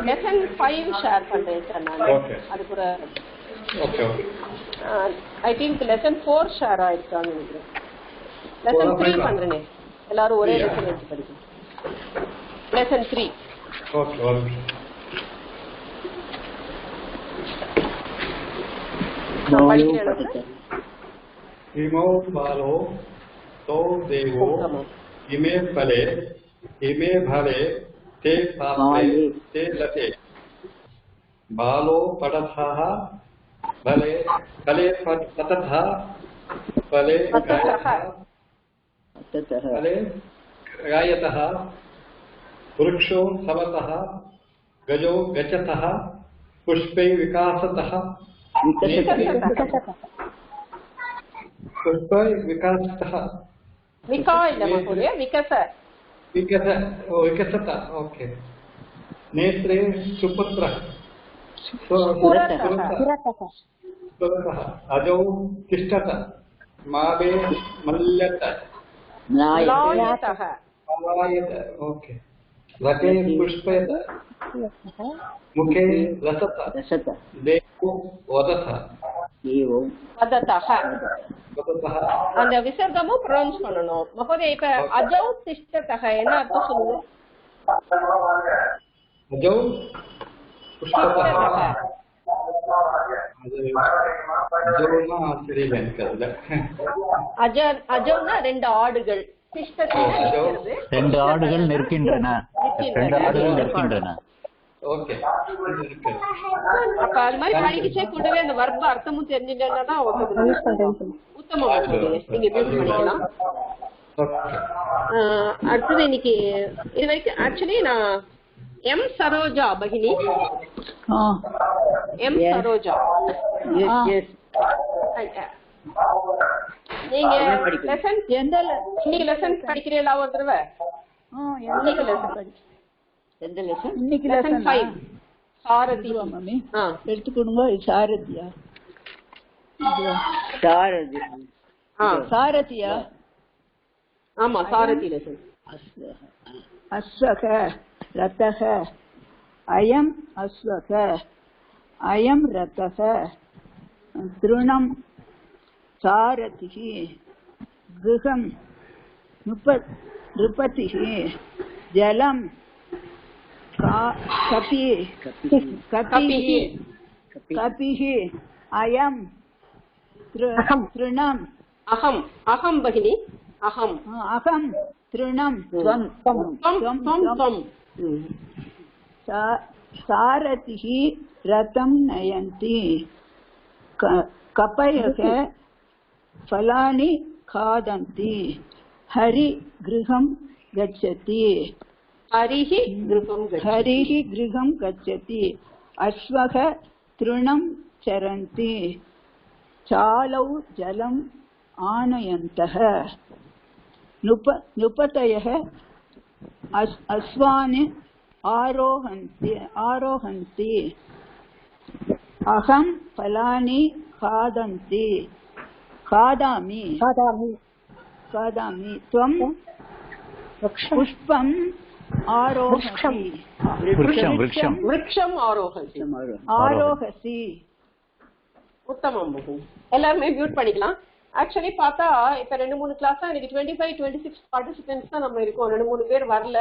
லெசன் 5 ஷேர் பண்றேன் சார் நான். அது கூட ஐ திங்க் லெசன் 4 ஷேர் ஆயிடுச்சான்னு நினைக்கிறேன். லெசன் 3 பண்றேனே, எல்லாரும் ஒரே லெசன் வச்சு படிக்கணும். லெசன் 3. Okay okay. इमो बालो तो देवो इमे फले इमे भले ते पापे ते लते बालो पठतः भले फले पततः फले गायतः वृक्षो सवतः गजो गच्छतः पुष्पे विकासतः विकासतः विकसत. ओके. नेत्रे सुपुत्रः अजौ तिष्ठत मावे मल्यत ओके. रथे पुष्पयत मुखे रसत देवो वदथ அந்த விசர்க்கமும் ப்ரொனவுன்ஸ் பண்ணணும். மகோதயா, இப்ப அஜௌ திஷ்டதஹ என்ன அர்த்தம் சொல்லுங்க? அஜௌ புஷ்பதஹ அஜோனா தெரியல எனக்கு அதுல. அஜோன்னா 2 ஆடுகள். திஷ்டதினா நிக்கிறது. 2 ஆடுகள் நிற்கின்றன. 2 ஆடுகள் நிற்கின்றன. ஓகே. அப்ப அது மாதிரி படிக்கச்சே கூடவே அந்த வர்ப அர்த்தமும் தெரிஞ்சுட்டேன்னா உத்தமம். நீங்க யூஸ் பண்ணிக்கலாம். அடுத்தது இன்னைக்கு இது வரைக்கும் ஆக்சுவலி நான் எம் சரோஜா பகினி, எம் சரோஜா, நீங்க லெசன் இன்னைக்கு லெசன் படிக்கிறீங்களா ஒரு தடவை? இன்னைக்கு லெசன் எந்த லெசன்? இன்னைக்கு லெசன் 5 சாரதி மாமி எடுத்துக்கணுங்க. சாரதியா? சாரதி. சாரதியா? ஆமா, சாரதி லெசன். அஸ்வக ரதக அயம் அஸ்வக அயம் ரதக திருணம் சாரதிஹி கிருஹம் நிருபதிஹி ஜலம் கபிஹி அயம் திருணம் அகம். அகம் பகினி. அகம். அகம் திருணம் சாரதிஹி ரதம் நயந்தி கபயக ஃபலானி खादन्ति हरि गृहं गच्छति हरिः गृहं गच्छति अश्वः तृणं चरन्ति चालौ जलम् आनयन्तः नृपतयः अश्वान् आरोहन्ति अहं फलानि खादामि त्वं पुष्पम् आरोहसि. உத்தமம். எல்லாருமே மியூட் பண்ணிக்கலாம். ஆக்சுவலி பார்த்தா இப்ப 2-3 கிளாஸ் தான் எனக்கு 25-26 பார்ட்டிசிபென்ட்ஸ் தான் நம்ம இருக்கோம். 2-3 பேர் வரல.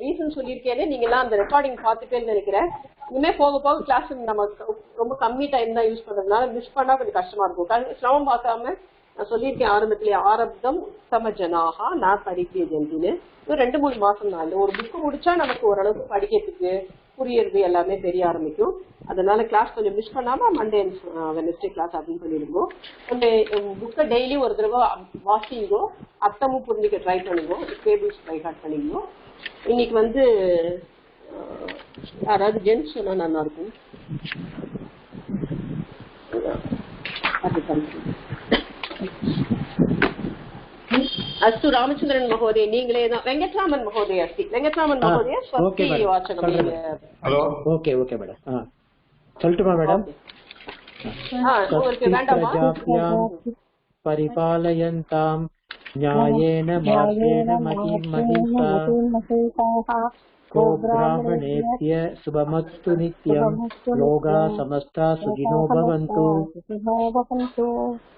ரீசன் சொல்லியிருக்கேனே, நீங்க எல்லாம் அந்த ரெக்கார்டிங் பார்த்துட்டேன்னு நினைக்கிறேன். இனிமே போக போக கிளாஸ் நம்ம ரொம்ப கம்மி டைம் தான் யூஸ் பண்றதுனால மிஸ் பண்ணா கொஞ்சம் கஷ்டமா இருக்கும். சிரமம் பார்க்காம நான் சொல்லியிருக்கேன் ஆரம்பத்திலேயே, ஆரப்தம் சமஜனாகா நான் படிக்கிய ஜென்டின்னு. 2-3 மாசம் தான். ஒரு புக்கு முடிச்சா நமக்கு ஓரளவுக்கு படிக்கிறதுக்கு புரியறது எல்லாமே தெரிய ஆரம்பிக்கும். அதனால கிளாஸ் கொஞ்சம் மிஸ் பண்ணாம மண்டே வெனஸ்டே கிளாஸ் அப்படின்னு சொல்லிருக்கோம். புக்கை டெய்லி ஒரு தடவை வாசிங்கோ, அர்த்தமும் புரிஞ்சுக்க ட்ரை பண்ணுங்க, டேபிள்ஸ் ட்ரை ஹார்ட் பண்ணிக்கோ. இன்னைக்கு யாராவது ஜென்ஸ் சொன்னா நல்லா இருக்கும். अस्तु रामचंद्रन महोदय நீங்களே தான். வெங்கட்ராமன் மகோதய अस्ति. வெங்கட்ராமன் மகோதய ஸ்வஸ்தி வாச்சகம். ஹலோ. Okay okay madam. சொல்லட்டுமா மேடம்? உங்களுக்கு வேண்டாமா? பரிபாலயந்தாம் न्यायेन मार्गेण महिंसा को ब्राह्मणेभ्य शुभमस्तु नित्यं लोका समस्ता सुखिनो भवन्तु.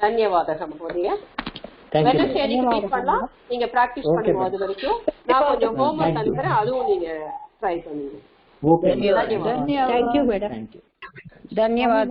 धन्यवादः महोदय. நீங்க பிராக்டிஸ் பண்ணுங்க. அது வரைக்கும் நான் கொஞ்சம் ஹோம்வொர்க் அனுப்புறேன், அதுவும் நீங்க ட்ரை பண்ணுங்க. धन्यवाद. धन्यवाद.